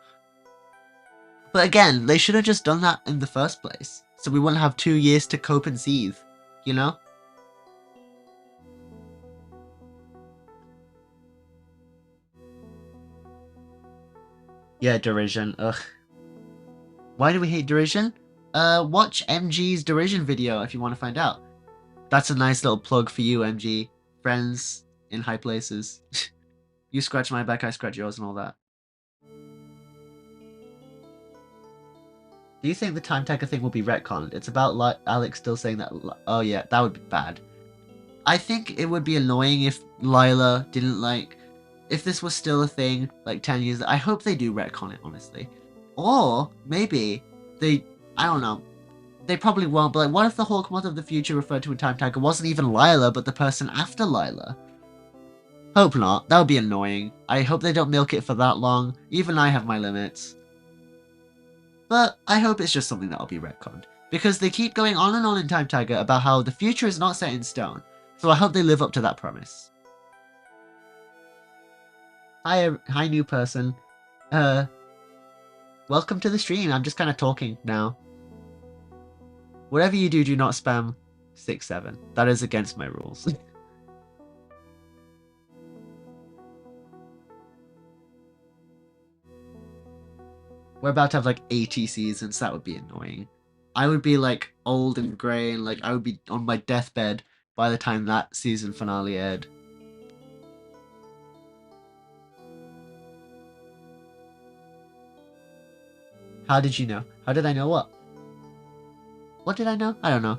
But again, they should have just done that in the first place, so we wouldn't have 2 years to cope and seethe, you know? Yeah, Derision, ugh. Why do we hate Derision? Watch MG's Derision video if you want to find out. That's a nice little plug for you, MG. Friends in high places. You scratch my back, I scratch yours and all that. Do you think the Time Taker thing will be retconned? It's about Alex still saying that... Oh yeah, that would be bad. I think it would be annoying if Lila didn't like... If this was still a thing, like 10 years... I hope they do retcon it, honestly. Or, maybe, they... I don't know. They probably won't, but like, what if the Hawkmoth of the future referred to in Time Taker wasn't even Lila, but the person after Lila? Hope not. That would be annoying. I hope they don't milk it for that long. Even I have my limits. But I hope it's just something that'll be retconned. Because they keep going on and on in Time Taker about how the future is not set in stone. So I hope they live up to that promise. Hi new person. Welcome to the stream. I'm just kind of talking now. Whatever you do, do not spam 6-7. That is against my rules. We're about to have like 80 seasons. That would be annoying. I would be like old and grey and like I would be on my deathbed by the time that season finale aired. How did you know? How did I know what? What did I know? I don't know.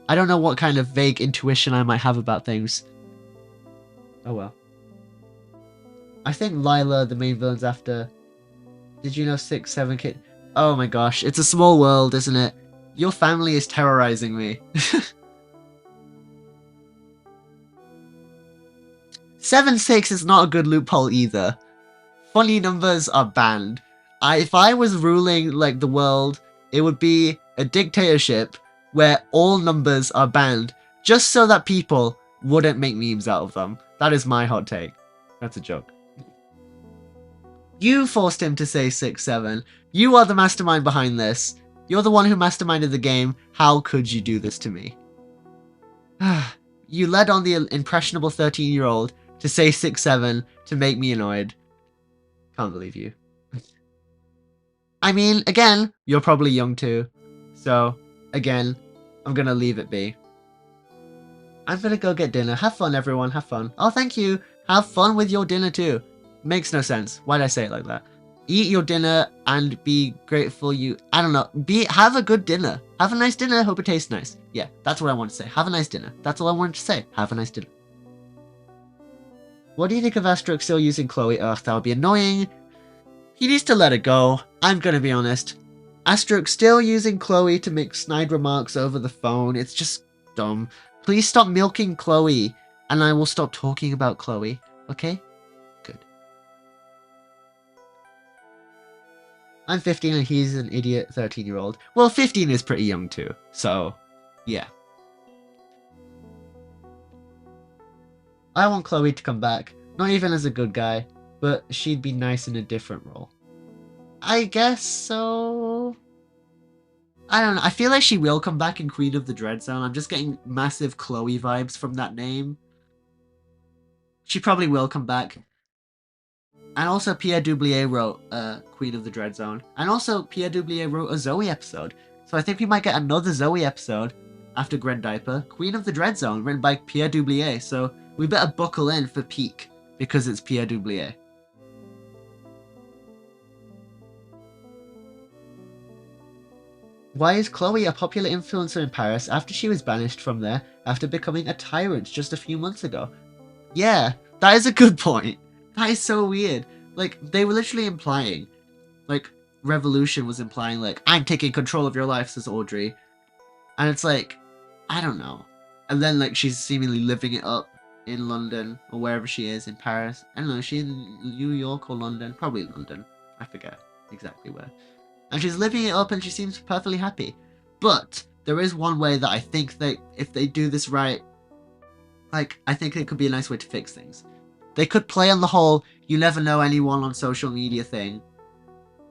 I don't know what kind of vague intuition I might have about things. Oh well. I think Lila, the main villain's after... Did you know 6-7 kid? Oh my gosh, it's a small world, isn't it? Your family is terrorizing me. 7-6 is not a good loophole either. Funny numbers are banned. If I was ruling like the world, it would be a dictatorship where all numbers are banned, just so that people wouldn't make memes out of them. That is my hot take. That's a joke. You forced him to say 6-7. You are the mastermind behind this. You're the one who masterminded the game. How could you do this to me? You led on the impressionable 13-year-old to say 6-7 to make me annoyed. Can't believe you. I mean, again, you're probably young too. So, again, I'm gonna leave it be. I'm gonna go get dinner. Have fun, everyone. Have fun. Oh, thank you. Have fun with your dinner too. Makes no sense. Why'd I say it like that? eat your dinner and be grateful you, I don't know, have a good dinner. Have a nice dinner, hope it tastes nice. Yeah, that's what I want to say. Have a nice dinner. That's all I wanted to say. Have a nice dinner. What do you think of Asterix still using Chloe? Ugh, that would be annoying. He needs to let it go. I'm gonna be honest. Asterix still using Chloe to make snide remarks over the phone. It's just dumb. Please stop milking Chloe, and I will stop talking about Chloe. Okay? Good. I'm 15 and he's an idiot 13-year-old. Well, 15 is pretty young too, so yeah. I want Chloe to come back, not even as a good guy, but she'd be nice in a different role. I guess so. I don't know. I feel like she will come back in Queen of the Dread Zone. I'm just getting massive Chloe vibes from that name. She probably will come back. And also Pierre Doublier wrote Queen of the Dread Zone. And also Pierre Doublier wrote a Zoe episode. So I think we might get another Zoe episode after Gren Diaper. Queen of the Dread Zone, written by Pierre Doublier. So we better buckle in for peak, because it's Pierre Doublier. Why is Chloe a popular influencer in Paris after she was banished from there after becoming a tyrant just a few months ago? Yeah, that is a good point. That is so weird. Like, they were literally implying, like, Revolution was implying, like, I'm taking control of your life, says Audrey. And it's like, I don't know. And then, like, she's seemingly living it up in London, or wherever she is, in Paris. I don't know, is she in New York or London? Probably London. I forget exactly where. And she's living it up and she seems perfectly happy. But there is one way that I think that if they do this right, like, I think it could be a nice way to fix things. They could play on the whole, you never know anyone on social media thing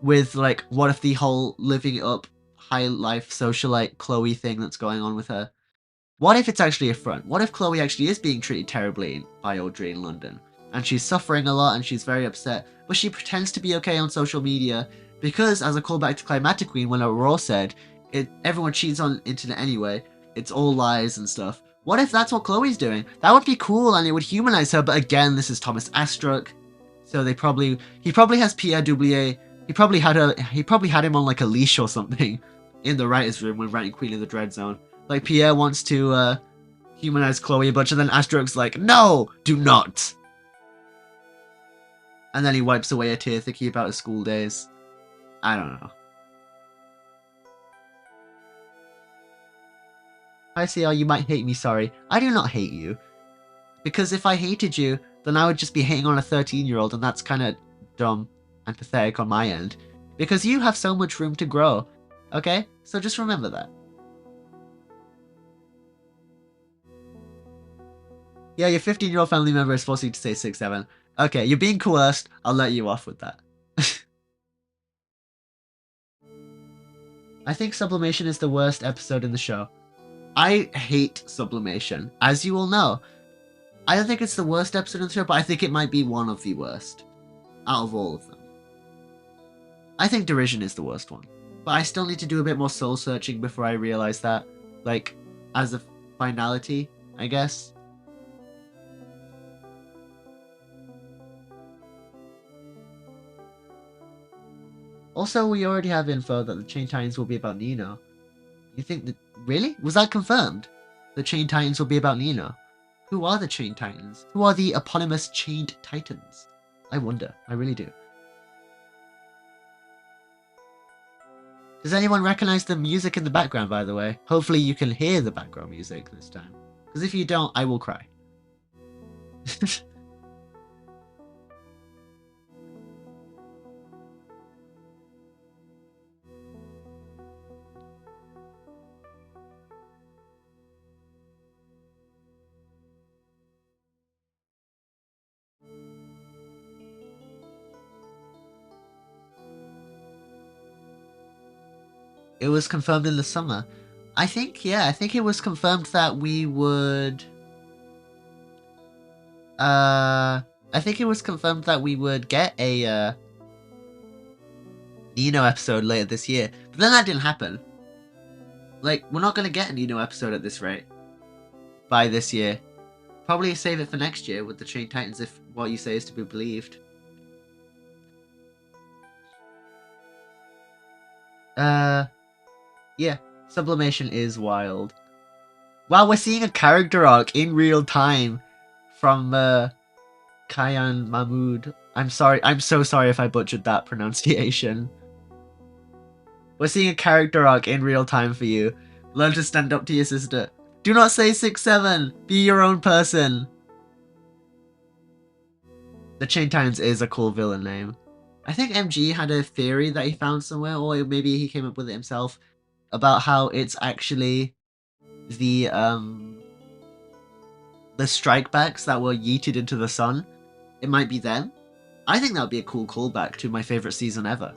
with, like, what if the whole living it up, high life socialite Chloe thing that's going on with her? What if it's actually a front? What if Chloe actually is being treated terribly by Audrey in London? And she's suffering a lot and she's very upset, but she pretends to be okay on social media because, as a callback to Climatic Queen, when Aurora said, everyone cheats on internet anyway, it's all lies and stuff. What if that's what Chloe's doing? That would be cool and it would humanize her, but again, this is Thomas Astruc, so he probably has Pierre Doublier, he probably had him on like a leash or something in the writer's room when writing Queen of the Dread Zone. Like, Pierre wants to humanize Chloe a bunch, and then Astruc's like, no, do not! And then he wipes away a tear thinking about his school days. I don't know. Hi CR, you might hate me, sorry. I do not hate you. Because if I hated you, then I would just be hating on a 13-year-old, and that's kind of dumb and pathetic on my end. Because you have so much room to grow. Okay? So just remember that. Yeah, your 15-year-old family member is forcing you to say 6'7". Okay, you're being coerced. I'll let you off with that. I think Sublimation is the worst episode in the show. I hate Sublimation, as you all know. I don't think it's the worst episode in the show, but I think it might be one of the worst out of all of them. I think Derision is the worst one, but I still need to do a bit more soul searching before I realize that, like, as a finality, I guess. Also, we already have info that the Chain Titans will be about Nino. You think that... Really? Was that confirmed? The Chain Titans will be about Nino? Who are the Chain Titans? Who are the eponymous Chained Titans? I wonder. I really do. Does anyone recognize the music in the background, by the way? Hopefully you can hear the background music this time. Because if you don't, I will cry. It was confirmed in the summer. I think it was confirmed that we would... I think it was confirmed that we would get a, Nino episode later this year. But then that didn't happen. Like, we're not going to get a Nino episode at this rate. By this year. Probably save it for next year with the Chain Titans if what you say is to be believed. Yeah, sublimation is wild. Wow, we're seeing a character arc in real time from Kayan Mahmood. I'm so sorry if I butchered that pronunciation. We're seeing a character arc in real time for you. Learn to stand up to your sister. Do not say 6'7". Be your own person. The Chain Titans is a cool villain name. I think MG had a theory that he found somewhere, or maybe he came up with it himself, about how it's actually the strikebacks that were yeeted into the sun. It might be them. I think that would be a cool callback to my favorite season ever.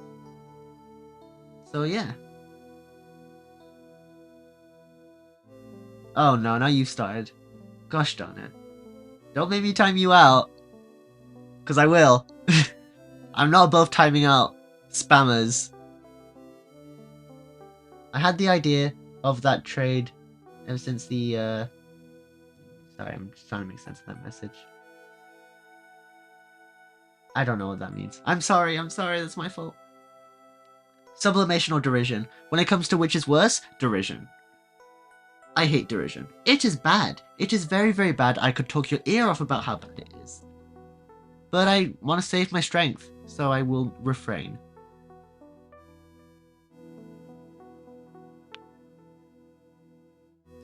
So yeah. Oh no, now you've started. Gosh darn it. Don't make me time you out. Because I will. I'm not above timing out spammers. I had the idea of that trade ever since the, Sorry, I'm just trying to make sense of that message. I don't know what that means. I'm sorry, that's my fault. Sublimation or derision. When it comes to which is worse, derision. I hate derision. It is bad. It is very, very bad. I could talk your ear off about how bad it is. But I want to save my strength, so I will refrain.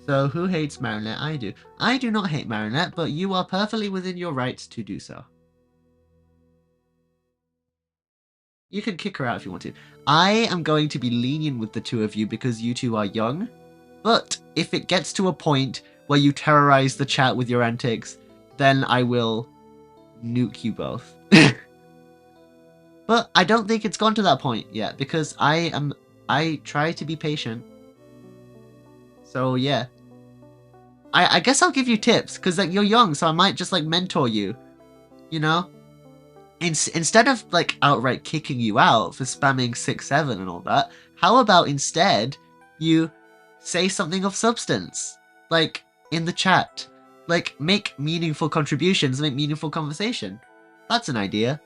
So, who hates Marinette? I do. I do not hate Marinette, but you are perfectly within your rights to do so. You can kick her out if you want to. I am going to be lenient with the two of you because you two are young. But if it gets to a point where you terrorize the chat with your antics, then I will nuke you both. But I don't think it's gone to that point yet because I try to be patient. So yeah. I guess I'll give you tips because like you're young, so I might just like mentor you. You know? Instead of like outright kicking you out for spamming 6'7" and all that, how about instead you say something of substance, like in the chat, like make meaningful contributions, make meaningful conversation. That's an idea.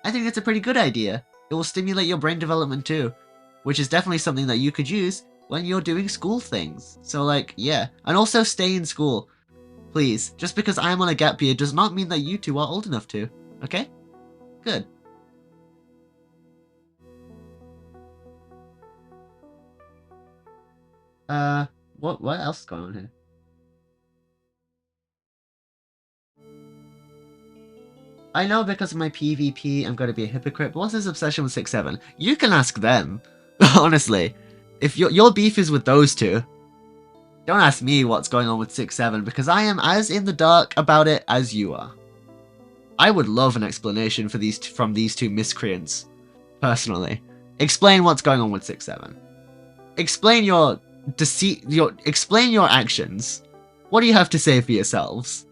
I think it's a pretty good idea. It will stimulate your brain development too, which is definitely something that you could use when you're doing school things. So like, yeah, and also stay in school, please. Just because I'm on a gap year does not mean that you two are old enough to. Okay? Good. What else is going on here? I know because of my PvP, I'm going to be a hypocrite, but what's his obsession with 6'7"? You can ask them. Honestly. If your beef is with those two, don't ask me what's going on with 6'7", because I am as in the dark about it as you are. I would love an explanation for from these two miscreants, personally. Explain what's going on with 6'7". Explain your deceit, explain your actions. What do you have to say for yourselves?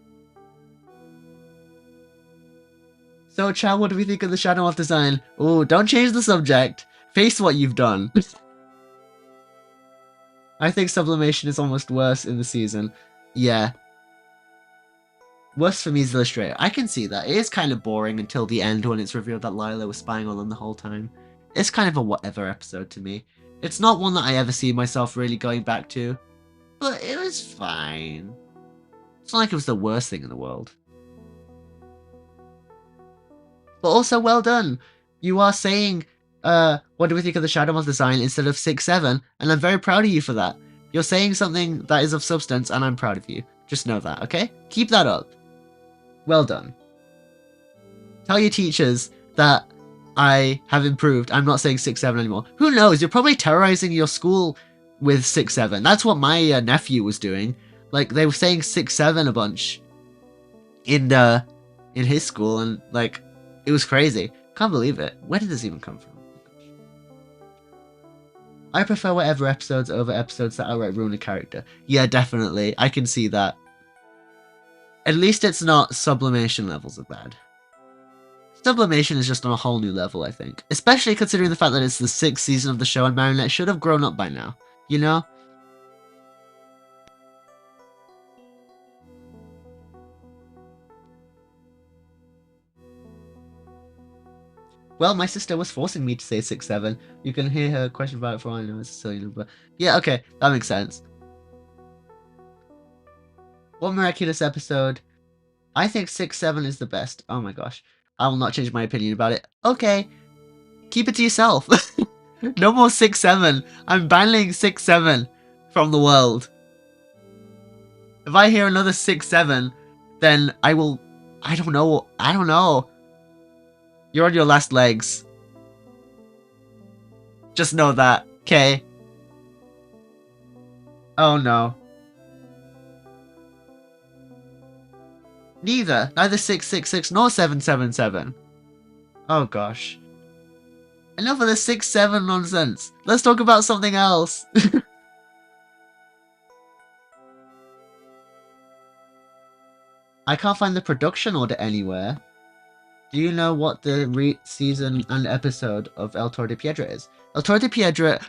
So, Chow, what do we think of the Shadow of design? Oh, don't change the subject. Face what you've done. I think sublimation is almost worse in the season. Yeah. Worse for me is Illustrator. I can see that. It is kind of boring until the end when it's revealed that Lila was spying on them the whole time. It's kind of a whatever episode to me. It's not one that I ever see myself really going back to. But it was fine. It's not like it was the worst thing in the world. But also, well done. You are saying, what do we think of the Shadow Monster design instead of 6'7", and I'm very proud of you for that. You're saying something that is of substance, and I'm proud of you. Just know that, okay? Keep that up. Well done. Tell your teachers that I have improved. I'm not saying 6'7" anymore. Who knows? You're probably terrorizing your school with 6'7". That's what my nephew was doing. Like, they were saying 6'7" a bunch in his school, and like, it was crazy. Can't believe it. Where did this even come from? I prefer whatever episodes over episodes that outright ruin a character. Yeah, definitely. I can see that. At least it's not sublimation levels of bad. Sublimation is just on a whole new level, I think. Especially considering the fact that it's the 6th season of the show and Marinette should have grown up by now. You know? Well, my sister was forcing me to say 6'7". You can hear her question about it for all I know. It's a silly number. Yeah, okay, that makes sense. What Miraculous episode? I think 6'7" is the best. Oh my gosh. I will not change my opinion about it. Okay. Keep it to yourself. No more 6'7". I'm banning 6'7" from the world. If I hear another 6'7", then I will... I don't know. You're on your last legs. Just know that, okay? Oh no. Neither 666 nor 777. Oh gosh. Enough of the 6'7" nonsense. Let's talk about something else. I can't find the production order anywhere. Do you know what the season and episode of El Toro de Piedra is? El Toro de Piedra...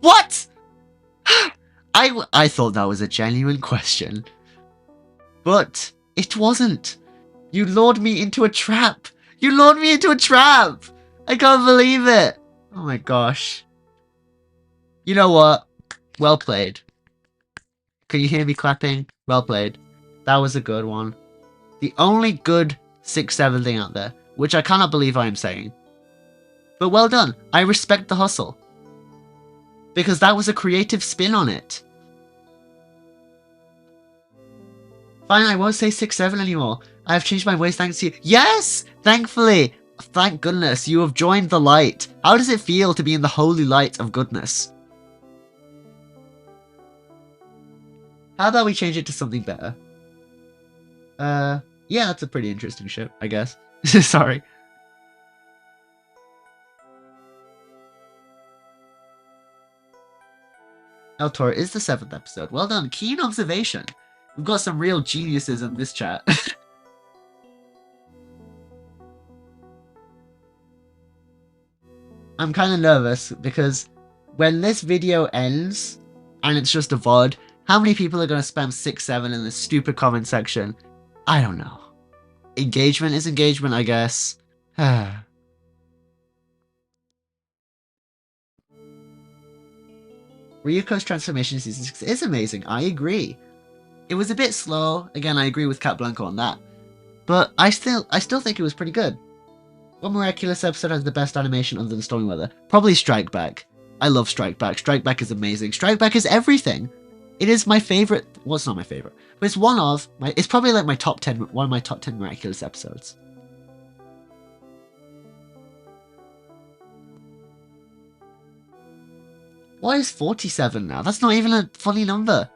What?! I thought that was a genuine question. But it wasn't. You lured me into a trap. You lured me into a trap! I can't believe it. Oh my gosh. You know what? Well played. Can you hear me clapping? Well played. That was a good one. The only good 6'7" thing out there, which I cannot believe I am saying. But well done. I respect the hustle. Because that was a creative spin on it. Fine, I won't say 6'7" anymore. I have changed my ways thanks to you. Yes! Thankfully! Thank goodness, you have joined the light. How does it feel to be in the holy light of goodness? How about we change it to something better? Yeah, that's a pretty interesting ship, I guess. Sorry. El Toro is the 7th episode. Well done. Keen observation. We've got some real geniuses in this chat. I'm kind of nervous because when this video ends and it's just a VOD, how many people are going to spam 6'7" in this stupid comment section? I don't know. Engagement is engagement, I guess. Ryuko's transformation season 6 is amazing. I agree. It was a bit slow. Again, I agree with Cat Blanco on that. But I still think it was pretty good. What Miraculous episode has the best animation other than Stormy Weather? Probably Strike Back. I love Strike Back. Strike Back is amazing. Strike Back is everything. It is my favorite. Well, it's not my favorite, but it's one of my. It's probably like my top 10. One of my top 10 Miraculous episodes. Why is 47 now? That's not even a funny number.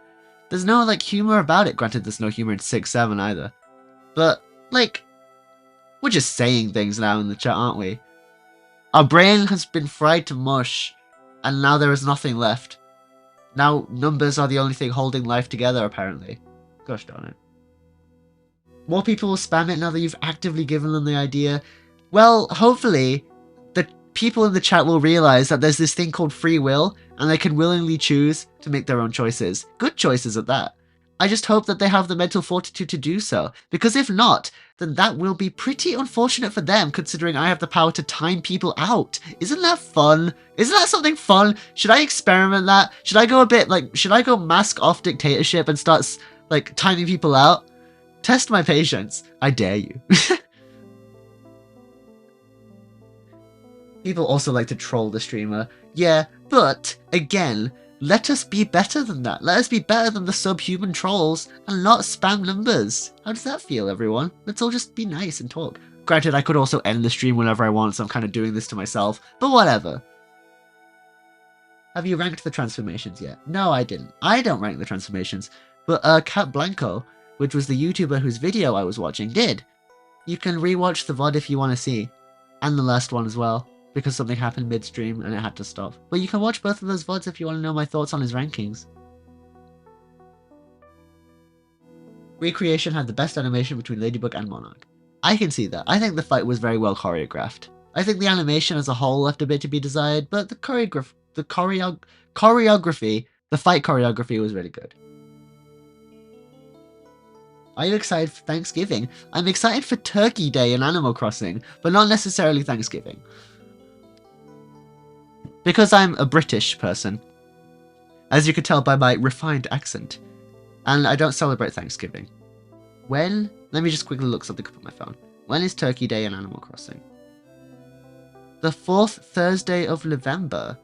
There's no like humor about it. Granted, there's no humor in 6'7" either. But like, we're just saying things now in the chat, aren't we? Our brain has been fried to mush, and now there is nothing left. Now numbers are the only thing holding life together, apparently. Gosh darn it. More people will spam it now that you've actively given them the idea. Well, hopefully, the people in the chat will realize that there's this thing called free will, and they can willingly choose to make their own choices. Good choices at that. I just hope that they have the mental fortitude to do so, because if not, then that will be pretty unfortunate for them, considering I have the power to time people out. Isn't that fun? Isn't that something fun? Should I experiment that? Should I go a bit, like, should I go mask off dictatorship and start, like, timing people out? Test my patience. I dare you. People also like to troll the streamer. Yeah, but, again, let us be better than that. Let us be better than the subhuman trolls and not spam numbers. How does that feel, everyone? Let's all just be nice and talk. Granted, I could also end the stream whenever I want, so I'm kind of doing this to myself, but whatever. Have you ranked the transformations yet? No, I didn't. I don't rank the transformations, but Cat Blanco, which was the YouTuber whose video I was watching, did. You can rewatch the VOD if you want to see, and the last one as well, because something happened mid-stream and it had to stop. But you can watch both of those VODs if you want to know my thoughts on his rankings. Recreation had the best animation between Ladybug and Monarch. I can see that. I think the fight was very well choreographed. I think the animation as a whole left a bit to be desired, but the fight choreography was really good. Are you excited for Thanksgiving? I'm excited for Turkey Day in Animal Crossing, but not necessarily Thanksgiving. Because I'm a British person, as you can tell by my refined accent, and I don't celebrate Thanksgiving. When? Let me just quickly look something up on my phone. When is Turkey Day in Animal Crossing? The 4th Thursday of November.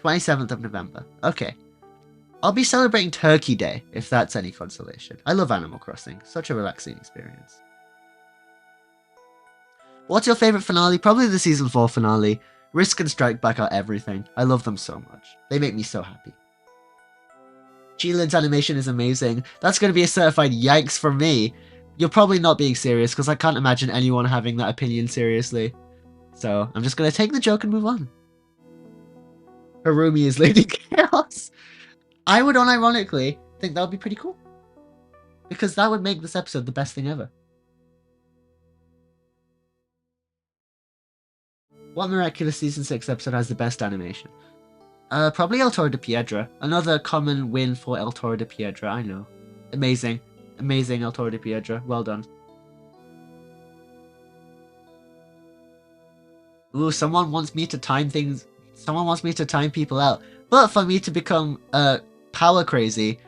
27th of November. Okay. I'll be celebrating Turkey Day, if that's any consolation. I love Animal Crossing. Such a relaxing experience. What's your favourite finale? Probably the Season 4 finale. Risk and Strike Back are everything. I love them so much. They make me so happy. Chilin's animation is amazing. That's going to be a certified yikes from me. You're probably not being serious, because I can't imagine anyone having that opinion seriously. So, I'm just going to take the joke and move on. Harumi is Lady Chaos. I would unironically think that would be pretty cool. Because that would make this episode the best thing ever. What Miraculous Season 6 episode has the best animation? Probably El Toro de Piedra. Another common win for El Toro de Piedra, I know. Amazing. Amazing El Toro de Piedra. Well done. Ooh, someone wants me to time things. Someone wants me to time people out. But for me to become, power crazy,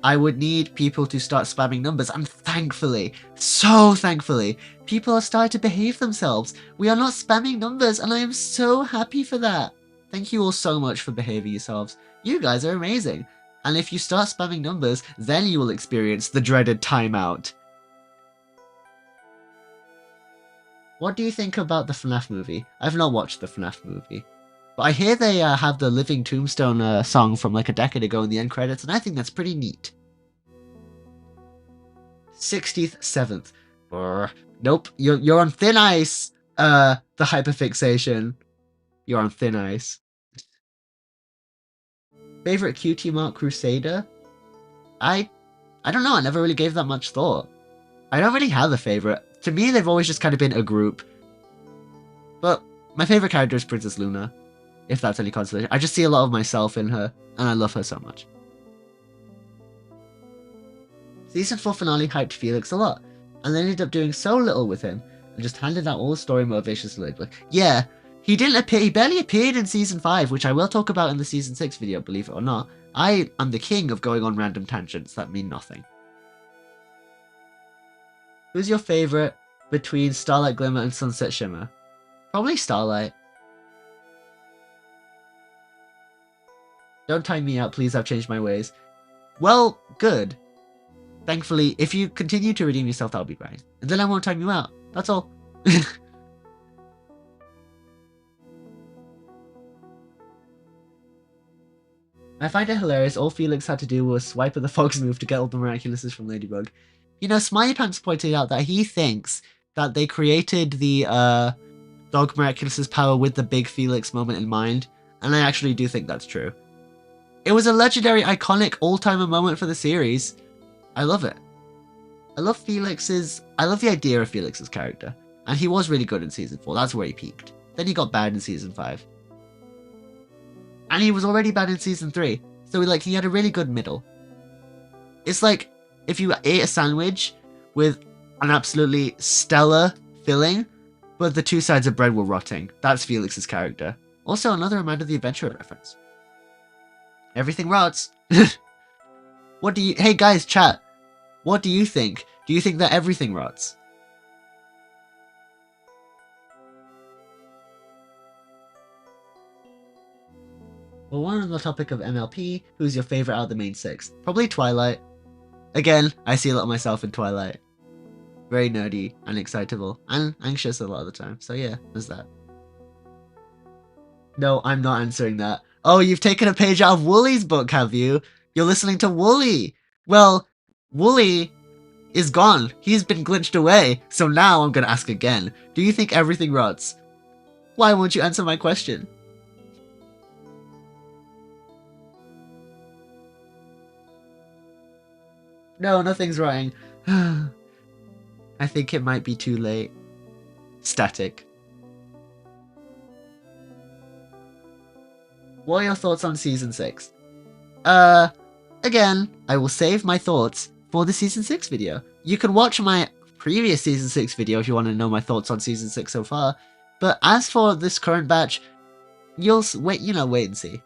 I would need people to start spamming numbers, and thankfully, so thankfully, people are starting to behave themselves. We are not spamming numbers, and I am so happy for that. Thank you all so much for behaving yourselves. You guys are amazing. And if you start spamming numbers, then you will experience the dreaded timeout. What do you think about the FNAF movie? I've not watched the FNAF movie. But I hear they have the Living Tombstone song from like a decade ago in the end credits, and I think that's pretty neat. 67th. Nope, you're on thin ice, the hyperfixation. You're on thin ice. Favorite Cutie Mark Crusader? I don't know, I never really gave that much thought. I don't really have a favorite. To me, they've always just kind of been a group. But my favorite character is Princess Luna. If that's any consolation. I just see a lot of myself in her, and I love her so much. Season 4 finale hyped Felix a lot, and they ended up doing so little with him, and just handed out all the story motivations to Ladybug. Yeah, he didn't appear, he barely appeared in Season 5, which I will talk about in the Season 6 video, believe it or not. I am the king of going on random tangents that mean nothing. Who's your favourite between Starlight Glimmer and Sunset Shimmer? Probably Starlight. Don't time me out, please, I've changed my ways. Well, good. Thankfully, if you continue to redeem yourself, that'll be great. And then I won't time you out. That's all. I find it hilarious, all Felix had to do was swipe at the Fox move to get all the Miraculouses from Ladybug. You know, Smiley Pants pointed out that he thinks that they created the Dog Miraculous's power with the big Felix moment in mind, and I actually do think that's true. It was a legendary, iconic, all-timer moment for the series. I love it. I love the idea of Felix's character. And he was really good in Season 4, that's where he peaked. Then he got bad in Season 5. And he was already bad in Season 3, so he had a really good middle. It's like, if you ate a sandwich with an absolutely stellar filling, but the two sides of bread were rotting. That's Felix's character. Also, another Amanda the Adventurer reference. Everything rots. Hey guys, chat. What do you think? Do you think that everything rots? Well, one on the topic of MLP, who's your favorite out of the main 6? Probably Twilight. Again, I see a lot of myself in Twilight. Very nerdy and excitable and anxious a lot of the time. So yeah, there's that. No, I'm not answering that. Oh, you've taken a page out of Wooly's book, have you? You're listening to Wooly. Well, Wooly is gone. He's been glitched away. So now I'm going to ask again. Do you think everything rots? Why won't you answer my question? No, nothing's rotting. I think it might be too late. Static. What are your thoughts on Season 6? Again, I will save my thoughts for the Season 6 video. You can watch my previous Season 6 video if you want to know my thoughts on Season 6 so far. But as for this current batch, you'll wait, wait and see,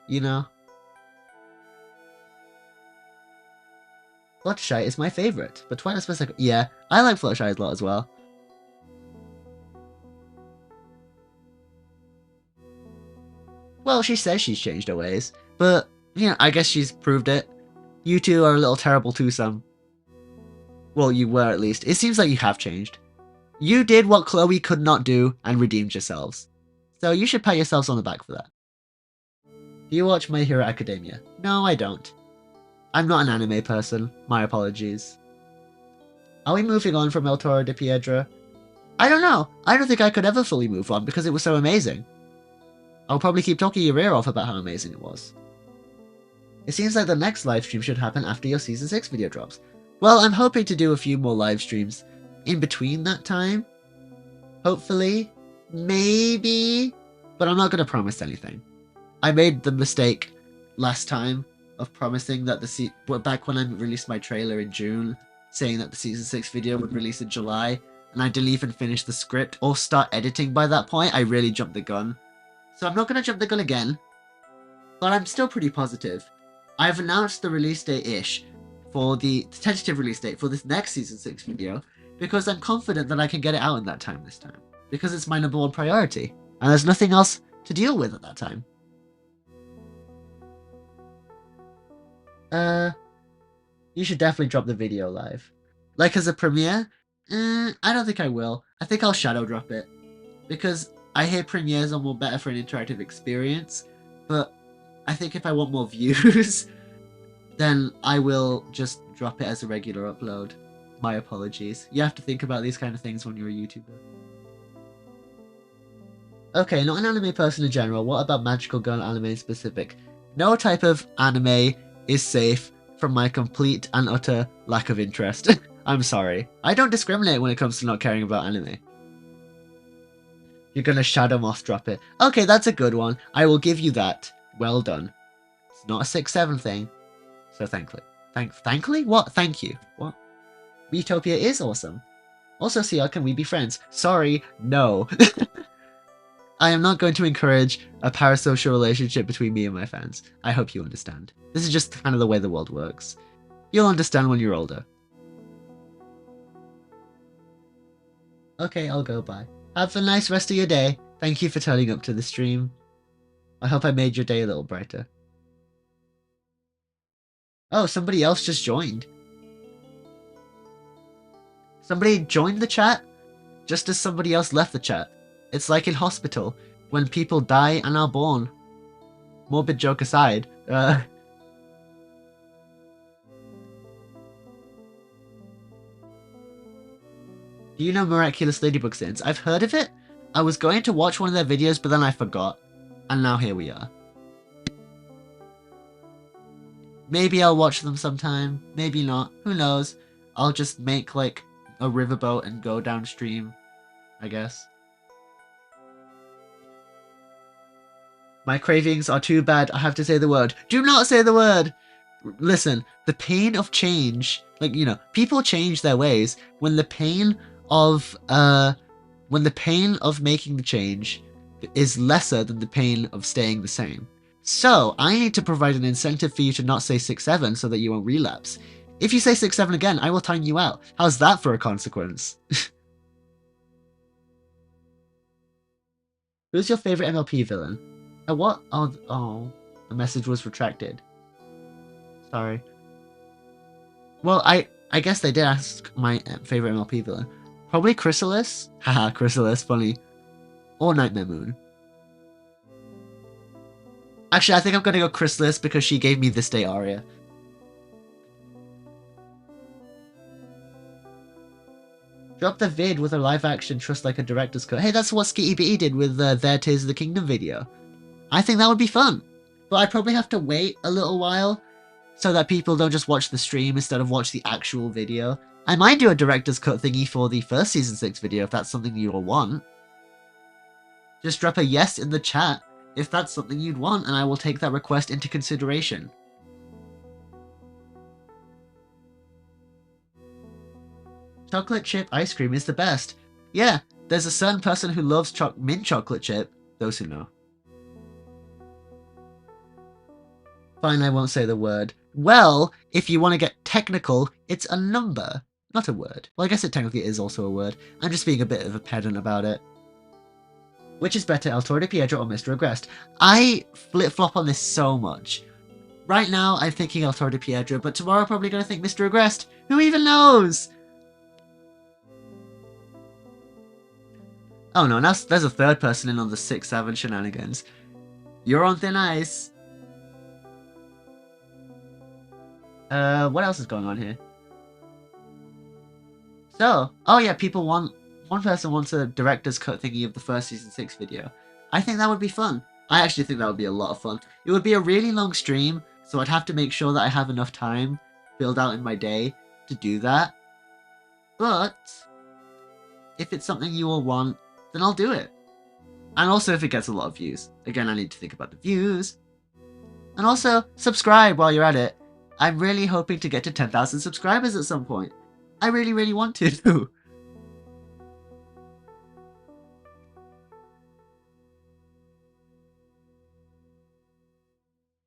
Fluttershy is my favorite, but Twilight Specific, yeah, I like Fluttershy a lot as well. Well, she says she's changed her ways, but, I guess she's proved it. You two are a little terrible twosome. Well, you were at least. It seems like you have changed. You did what Chloe could not do and redeemed yourselves. So you should pat yourselves on the back for that. Do you watch My Hero Academia? No, I don't. I'm not an anime person. My apologies. Are we moving on from El Toro de Piedra? I don't know. I don't think I could ever fully move on because it was so amazing. I'll probably keep talking your ear off about how amazing it was. It seems like the next livestream should happen after your Season 6 video drops. Well, I'm hoping to do a few more live streams in between that time. Hopefully. Maybe. But I'm not going to promise anything. I made the mistake last time of promising that back when I released my trailer in June, saying that the Season 6 video would release in July, and I didn't even finish the script or start editing by that point. I really jumped the gun. So I'm not going to jump the gun again, but I'm still pretty positive. I've announced the release date-ish for the tentative release date for this next Season 6 video, because I'm confident that I can get it out in that time this time, because it's my #1 priority, and there's nothing else to deal with at that time. You should definitely drop the video live. Like as a premiere? I don't think I will. I think I'll shadow drop it. Because I hear premieres are more better for an interactive experience, but I think if I want more views, then I will just drop it as a regular upload. My apologies. You have to think about these kind of things when you're a YouTuber. Okay, not an anime person in general. What about magical girl anime in specific? No type of anime is safe from my complete and utter lack of interest. I'm sorry. I don't discriminate when it comes to not caring about anime. You're gonna Shadow Moth drop it. Okay, that's a good one. I will give you that. Well done. It's not a 6-7 thing. So thankfully. Thankfully? What? Thank you. What? Utopia is awesome. Also, CR, can we be friends? Sorry, no. I am not going to encourage a parasocial relationship between me and my fans. I hope you understand. This is just kind of the way the world works. You'll understand when you're older. Okay, I'll go, bye. Have a nice rest of your day. Thank you for turning up to the stream. I hope I made your day a little brighter. Oh, somebody else just joined. Somebody joined the chat just as somebody else left the chat. It's like in hospital, when people die and are born. Morbid joke aside. Do you know Miraculous Ladybug Sins? I've heard of it. I was going to watch one of their videos, but then I forgot. And now here we are. Maybe I'll watch them sometime. Maybe not. Who knows? I'll just make like a riverboat and go downstream, I guess. My cravings are too bad. I have to say the word. Do not say the word! Listen, the pain of change, like, people change their ways when the pain of making the change is lesser than the pain of staying the same. So, I need to provide an incentive for you to not say 6-7 so that you won't relapse. If you say 6-7 again, I will time you out. How's that for a consequence? Who's your favorite MLP villain? What? Oh, the message was retracted. Sorry. Well, I guess they did ask my favorite MLP villain. Probably Chrysalis. Haha, Chrysalis, funny. Or Nightmare Moon. Actually, I think I'm gonna go Chrysalis because she gave me This Day aria. Drop the vid with a live action Trust Like a Director's Cut. Hey, that's what Skitty Bitty did with their Tears of the Kingdom video. I think that would be fun. But I'd probably have to wait a little while so that people don't just watch the stream instead of watch the actual video. I might do a director's cut thingy for the first Season 6 video if that's something you all want. Just drop a yes in the chat if that's something you'd want, and I will take that request into consideration. chocolate chip ice cream is the best. Yeah, there's a certain person who loves mint chocolate chip. Those who know. Fine, I won't say the word. Well, if you want to get technical, it's a number, not a word. Well, I guess it technically is also a word. I'm just being a bit of a pedant about it. Which is better, El Toro de Piedra or Mr. Agrest? I flip-flop on this so much. Right now, I'm thinking El Toro de Piedra, but tomorrow I'm probably going to think Mr. Agrest. Who even knows? Oh no, now there's a third person in on the 6-7 shenanigans. You're on thin ice. What else is going on here? So, oh yeah, one person wants a director's cut thingy of the first season 6 video. I think that would be fun. I actually think that would be a lot of fun. It would be a really long stream, so I'd have to make sure that I have enough time filled out in my day to do that. But if it's something you all want, then I'll do it. And also if it gets a lot of views. Again, I need to think about the views. And also, subscribe while you're at it. I'm really hoping to get to 10,000 subscribers at some point. I really, really want to.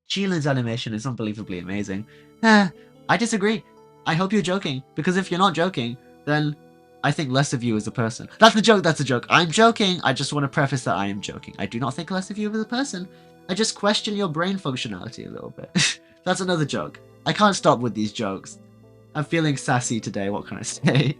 Sheilin's animation is unbelievably amazing. I disagree. I hope you're joking, because if you're not joking, then I think less of you as a person. That's a joke, that's a joke. I'm joking. I just want to preface that I am joking. I do not think less of you as a person. I just question your brain functionality a little bit. That's another joke. I can't stop with these jokes. I'm feeling sassy today, what can I say?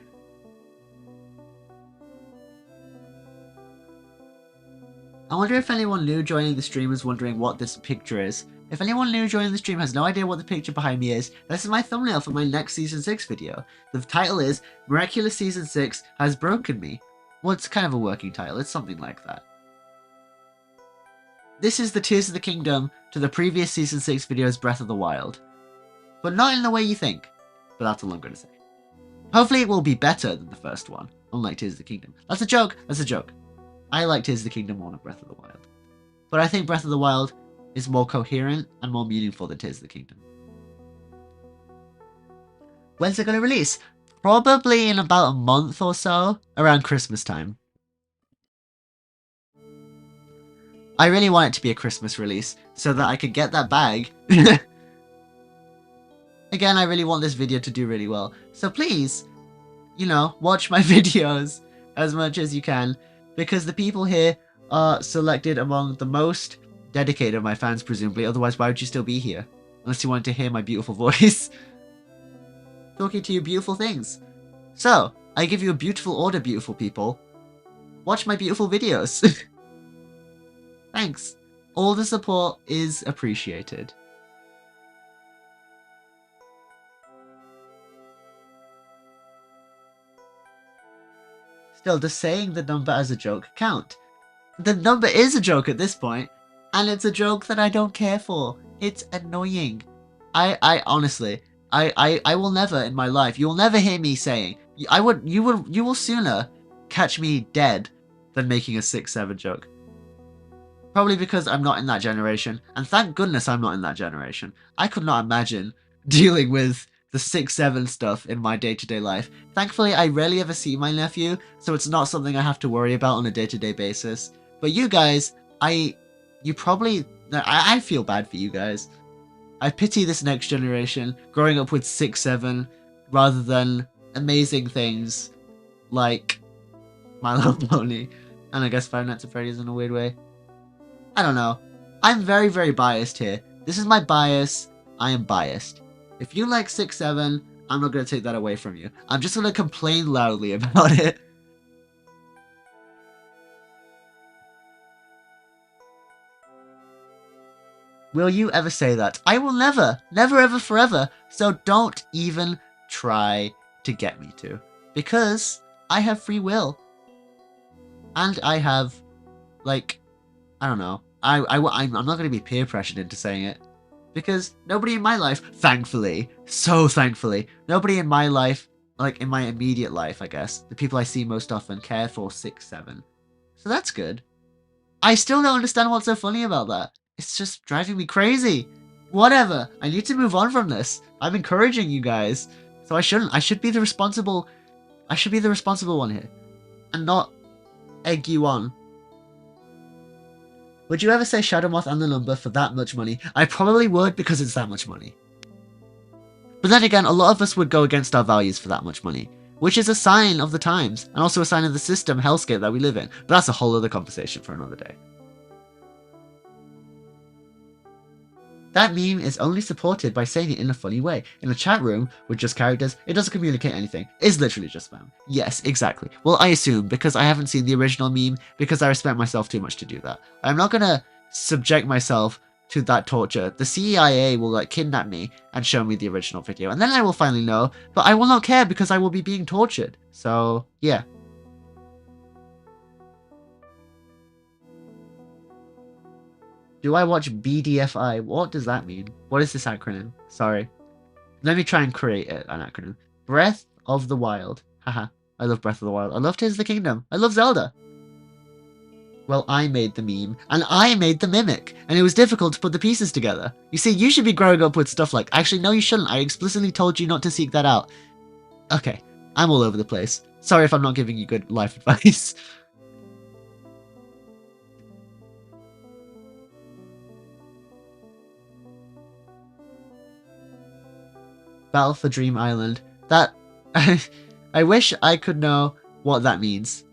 I wonder if anyone new joining the stream is wondering what this picture is. If anyone new joining the stream has no idea what the picture behind me is, this is my thumbnail for my next Season 6 video. The title is Miraculous Season 6 Has Broken Me. Well, it's kind of a working title, it's something like that. This is the Tears of the Kingdom to the previous Season 6 video's Breath of the Wild. But not in the way you think. But that's all I'm going to say. Hopefully it will be better than the first one, unlike Tears of the Kingdom. That's a joke, that's a joke. I like Tears of the Kingdom more than Breath of the Wild. But I think Breath of the Wild is more coherent and more meaningful than Tears of the Kingdom. When's it going to release? Probably in about a month or so, around Christmas time. I really want it to be a Christmas release, so that I could get that bag. Again, I really want this video to do really well. So please, you know, watch my videos as much as you can, because the people here are selected among the most dedicated of my fans, presumably. Otherwise, why would you still be here? Unless you wanted to hear my beautiful voice. Talking to you beautiful things. So, I give you a beautiful order, beautiful people. Watch my beautiful videos. Thanks. All the support is appreciated. Still, does saying the number as a joke count? The number is a joke at this point, and it's a joke that I don't care for. It's annoying. I honestly, I will never in my life, you will never hear me saying, you will sooner catch me dead than making a 6-7 joke. Probably because I'm not in that generation, and thank goodness I'm not in that generation. I could not imagine dealing with the 6-7 stuff in my day-to-day life. Thankfully, I rarely ever see my nephew, so it's not something I have to worry about on a day-to-day basis. But you guys, I feel bad for you guys. I pity this next generation growing up with 6-7 rather than amazing things like My Little Pony and I guess Five Nights at Freddy's in a weird way. I don't know. I'm very, very biased here. This is my bias. I am biased. If you like 6-7, I'm not going to take that away from you. I'm just going to complain loudly about it. Will you ever say that? I will never. Never, ever, forever. So don't even try to get me to. Because I have free will. And I have, like, I don't know. I'm not going to be peer pressured into saying it. Because nobody in my life, thankfully, so thankfully, nobody in my life, like in my immediate life, I guess, the people I see most often care for 6-7. So that's good. I still don't understand what's so funny about that. It's just driving me crazy. Whatever. I need to move on from this. I'm encouraging you guys. So I shouldn't. I should be the responsible I should be the responsible one here. And not egg you on. Would you ever say Shadow Moth and the number for that much money? I probably would because it's that much money. But then again, a lot of us would go against our values for that much money, which is a sign of the times, and also a sign of the system, hellscape that we live in. But that's a whole other conversation for another day. That meme is only supported by saying it in a funny way. In a chat room with just characters, it doesn't communicate anything. It's literally just spam. Yes, exactly. Well, I assume, because I haven't seen the original meme, because I respect myself too much to do that. I'm not gonna subject myself to that torture. The CIA will kidnap me and show me the original video, and then I will finally know, but I will not care because I will be being tortured. So, yeah. Do I watch BDFI? What does that mean? What is this acronym? Sorry. Let me try and create an acronym. Breath of the Wild. Haha. I love Breath of the Wild. I love Tears of the Kingdom. I love Zelda. Well, I made the meme, and I made the mimic, and it was difficult to put the pieces together. You see, you should be growing up with stuff like... Actually, no, you shouldn't. I explicitly told you not to seek that out. Okay. I'm all over the place. Sorry if I'm not giving you good life advice. Battle for Dream Island. That... I wish I could know what that means.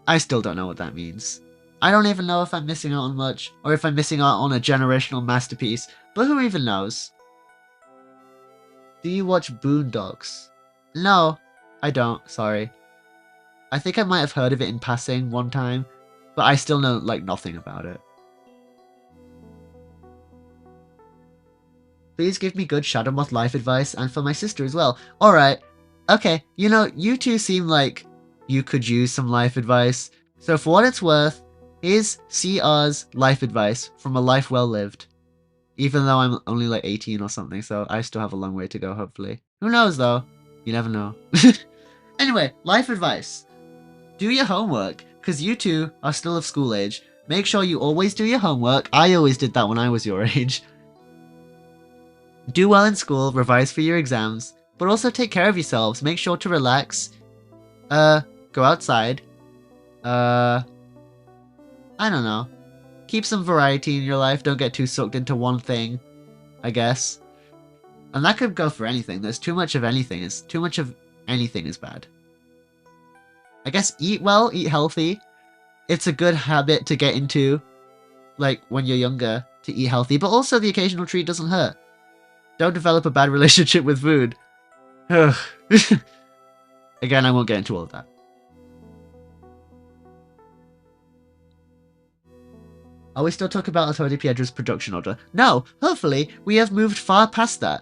I still don't know what that means. I don't even know if I'm missing out on much, or if I'm missing out on a generational masterpiece, but who even knows? Do you watch Boondocks? No, I don't, sorry. I think I might have heard of it in passing one time, but I still know, nothing about it. Please give me good Shadow Moth life advice, and for my sister as well. Alright, okay, you two seem like you could use some life advice, so for what it's worth, here's CR's life advice from a life well lived. Even though I'm only 18 or something, so I still have a long way to go, hopefully. Who knows, though? You never know. Anyway, life advice. Do your homework, because you two are still of school age. Make sure you always do your homework. I always did that when I was your age. Do well in school, revise for your exams, but also take care of yourselves. Make sure to relax. Go outside. I don't know. Keep some variety in your life. Don't get too sucked into one thing, I guess. And that could go for anything. There's too much of anything. Too much of anything is bad. I guess eat well, eat healthy. It's a good habit to get into, when you're younger, to eat healthy. But also the occasional treat doesn't hurt. Don't develop a bad relationship with food. Again, I won't get into all of that. Are we still talking about Authority Piedra's production order? No, hopefully we have moved far past that.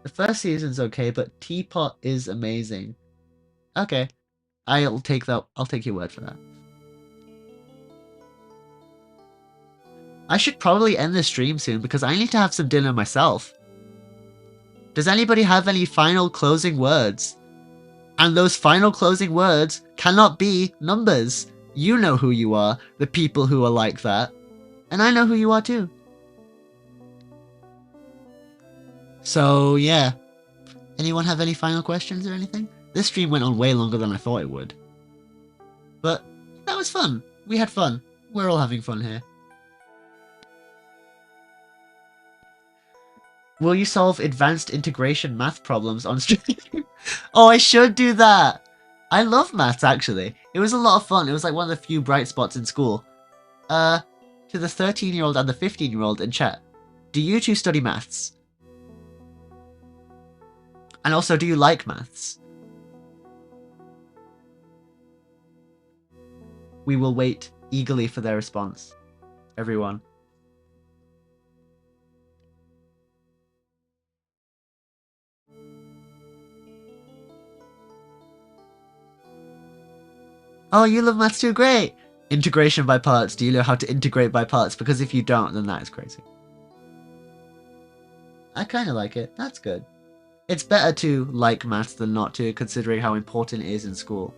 The first season's okay, but Teapot is amazing. Okay, I'll take that. I'll take your word for that. I should probably end the stream soon because I need to have some dinner myself. Does anybody have any final closing words? And those final closing words cannot be numbers. You know who you are, the people who are like that. And I know who you are too. So, yeah. Anyone have any final questions or anything? This stream went on way longer than I thought it would. But that was fun. We had fun. We're all having fun here. Will you solve advanced integration math problems on stream? Oh, I should do that! I love maths, actually. It was a lot of fun. It was one of the few bright spots in school. To the 13-year-old and the 15-year-old in chat, do you two study maths? And also, do you like maths? We will wait eagerly for their response. Everyone. Oh, you love maths too, great! Integration by parts. Do you know how to integrate by parts? Because if you don't, then that is crazy. I kind of like it. That's good. It's better to like maths than not to, considering how important it is in school.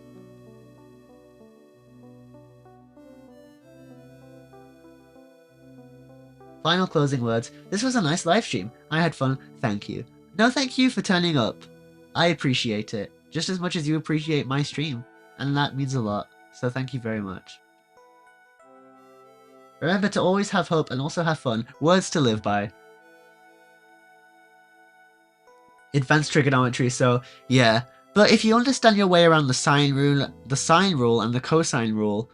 Final closing words. This was a nice live stream. I had fun. Thank you. No, thank you for turning up. I appreciate it just as much as you appreciate my stream, and that means a lot. So thank you very much. Remember to always have hope and also have fun. Words to live by. Advanced trigonometry, so yeah. But if you understand your way around the sine rule and the cosine rule,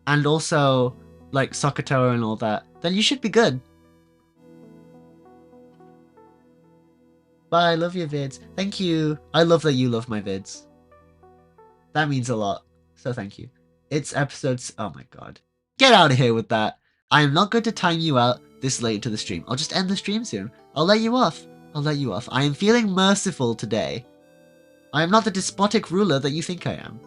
and also like SOHCAHTOA and all that, then you should be good. Bye, love your vids. Thank you. I love that you love my vids. That means a lot. So thank you. It's episodes. Oh my god. Get out of here with that. I am not going to time you out this late to the stream. I'll just end the stream soon. I'll let you off. I'll let you off. I am feeling merciful today. I am not the despotic ruler that you think I am.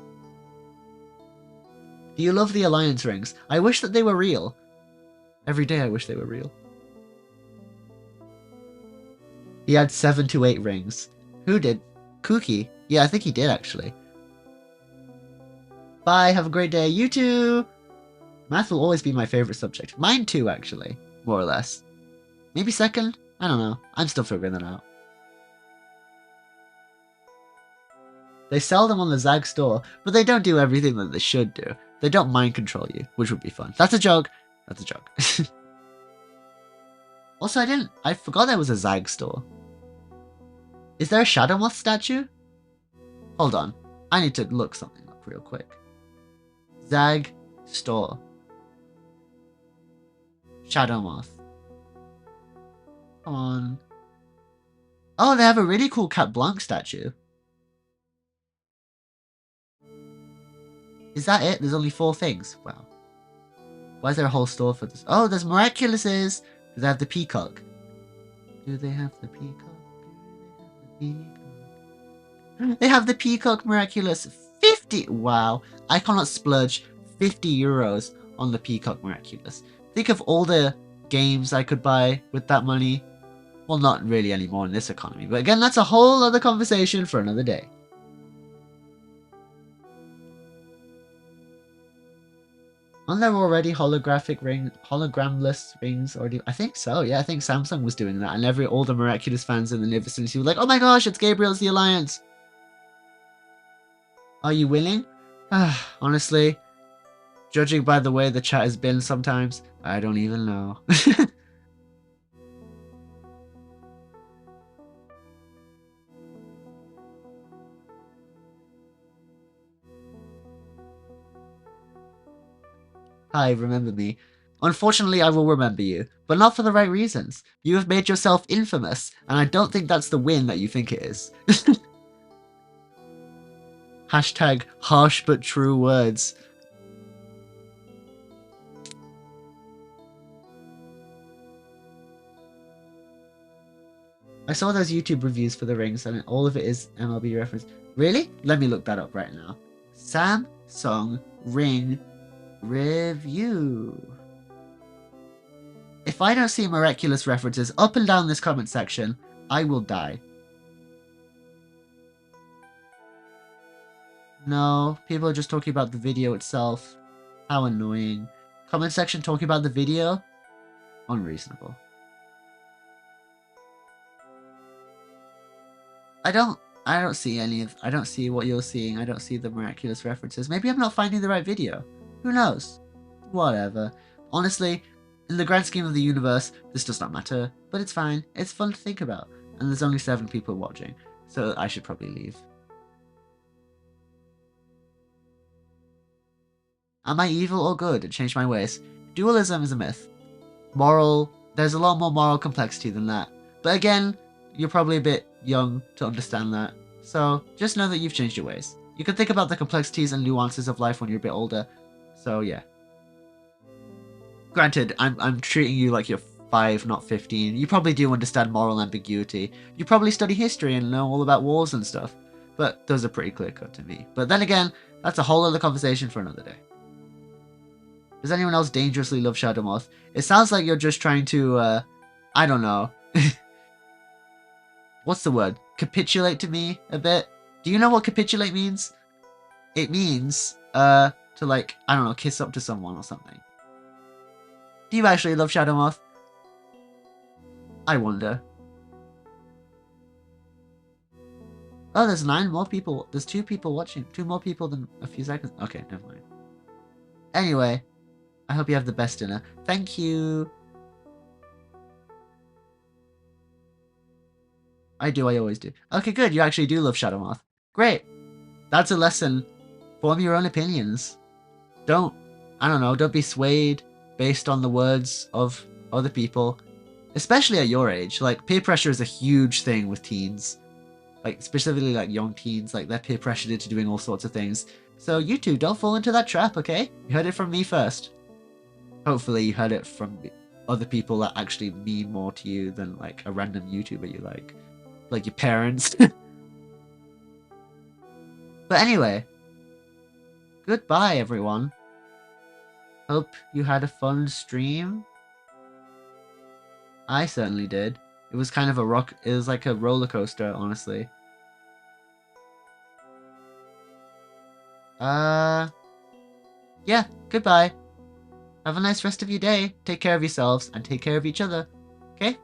Do you love the alliance rings? I wish that they were real. Every day I wish they were real. He had 7 to 8 rings. Who did? Kooky? Yeah, I think he did actually. Bye, have a great day. You too! Math will always be my favorite subject. Mine too, actually. More or less. Maybe second? I don't know. I'm still figuring that out. They sell them on the Zag store, but they don't do everything that they should do. They don't mind control you, which would be fun. That's a joke. That's a joke. Also, I forgot there was a Zag store. Is there a Shadow Moth statue? Hold on. I need to look something up real quick. Zag store. Shadow Moth. Come on. Oh, they have a really cool Cat Blanc statue. Is that it? There's only 4 things. Wow. Why is there a whole store for this? Oh, there's Miraculouses. Do they have the peacock? Do they have the peacock? They have the peacock Miraculous. 50! Wow. I cannot splurge 50 euros on the peacock Miraculous. Think of all the games I could buy with that money. Well, not really anymore in this economy. But again, that's a whole other conversation for another day. Aren't there already hologramless rings already? I think so, yeah, I think Samsung was doing that, and all the Miraculous fans in the vicinity were like, oh my gosh, it's Gabriel's the Alliance! Are you willing? Honestly, judging by the way the chat has been sometimes, I don't even know. Hi, remember me. Unfortunately, I will remember you, but not for the right reasons. You have made yourself infamous, and I don't think that's the win that you think it is. Hashtag harsh but true words. I saw those YouTube reviews for the rings, and all of it is MLB reference. Really? Let me look that up right now. Samsung ring review. If I don't see Miraculous references up and down this comment section, I will die. No, people are just talking about the video itself. How annoying. Comment section talking about the video? Unreasonable. I don't see I don't see what you're seeing. I don't see the Miraculous references. Maybe I'm not finding the right video. Who knows? Whatever. Honestly, in the grand scheme of the universe, this does not matter, but it's fine. It's fun to think about. And there's only 7 people watching, so I should probably leave. Am I evil or good and change my ways? Dualism is a myth. There's a lot more moral complexity than that. But again, you're probably a bit young to understand that. So just know that you've changed your ways. You can think about the complexities and nuances of life when you're a bit older. So yeah. Granted, I'm treating you like you're 5, not 15. You probably do understand moral ambiguity. You probably study history and know all about wars and stuff. But those are pretty clear cut to me. But then again, that's a whole other conversation for another day. Does anyone else dangerously love Shadow Moth? It sounds like you're just trying to, I don't know. What's the word? Capitulate to me a bit? Do you know what capitulate means? It means, to like, I don't know, kiss up to someone or something. Do you actually love Shadow Moth? I wonder. Oh, there's 9 more people. There's 2 people watching. 2 more people than a few seconds. Okay, never mind. Anyway, I hope you have the best dinner. Thank you. I do, I always do. Okay, good. You actually do love Shadow Moth. Great. That's a lesson. Form your own opinions. Don't be swayed based on the words of other people. Especially at your age. Like, peer pressure is a huge thing with teens. Like, specifically, like, young teens. Like, they're peer pressured into doing all sorts of things. So, you two, don't fall into that trap, okay? You heard it from me first. Hopefully, you heard it from other people that actually mean more to you than, like, a random YouTuber you like. Like your parents. But anyway, goodbye everyone. Hope you had a fun stream. I certainly did. It was kind of it was like a roller coaster, honestly. Yeah, goodbye. Have a nice rest of your day. Take care of yourselves and take care of each other. Okay?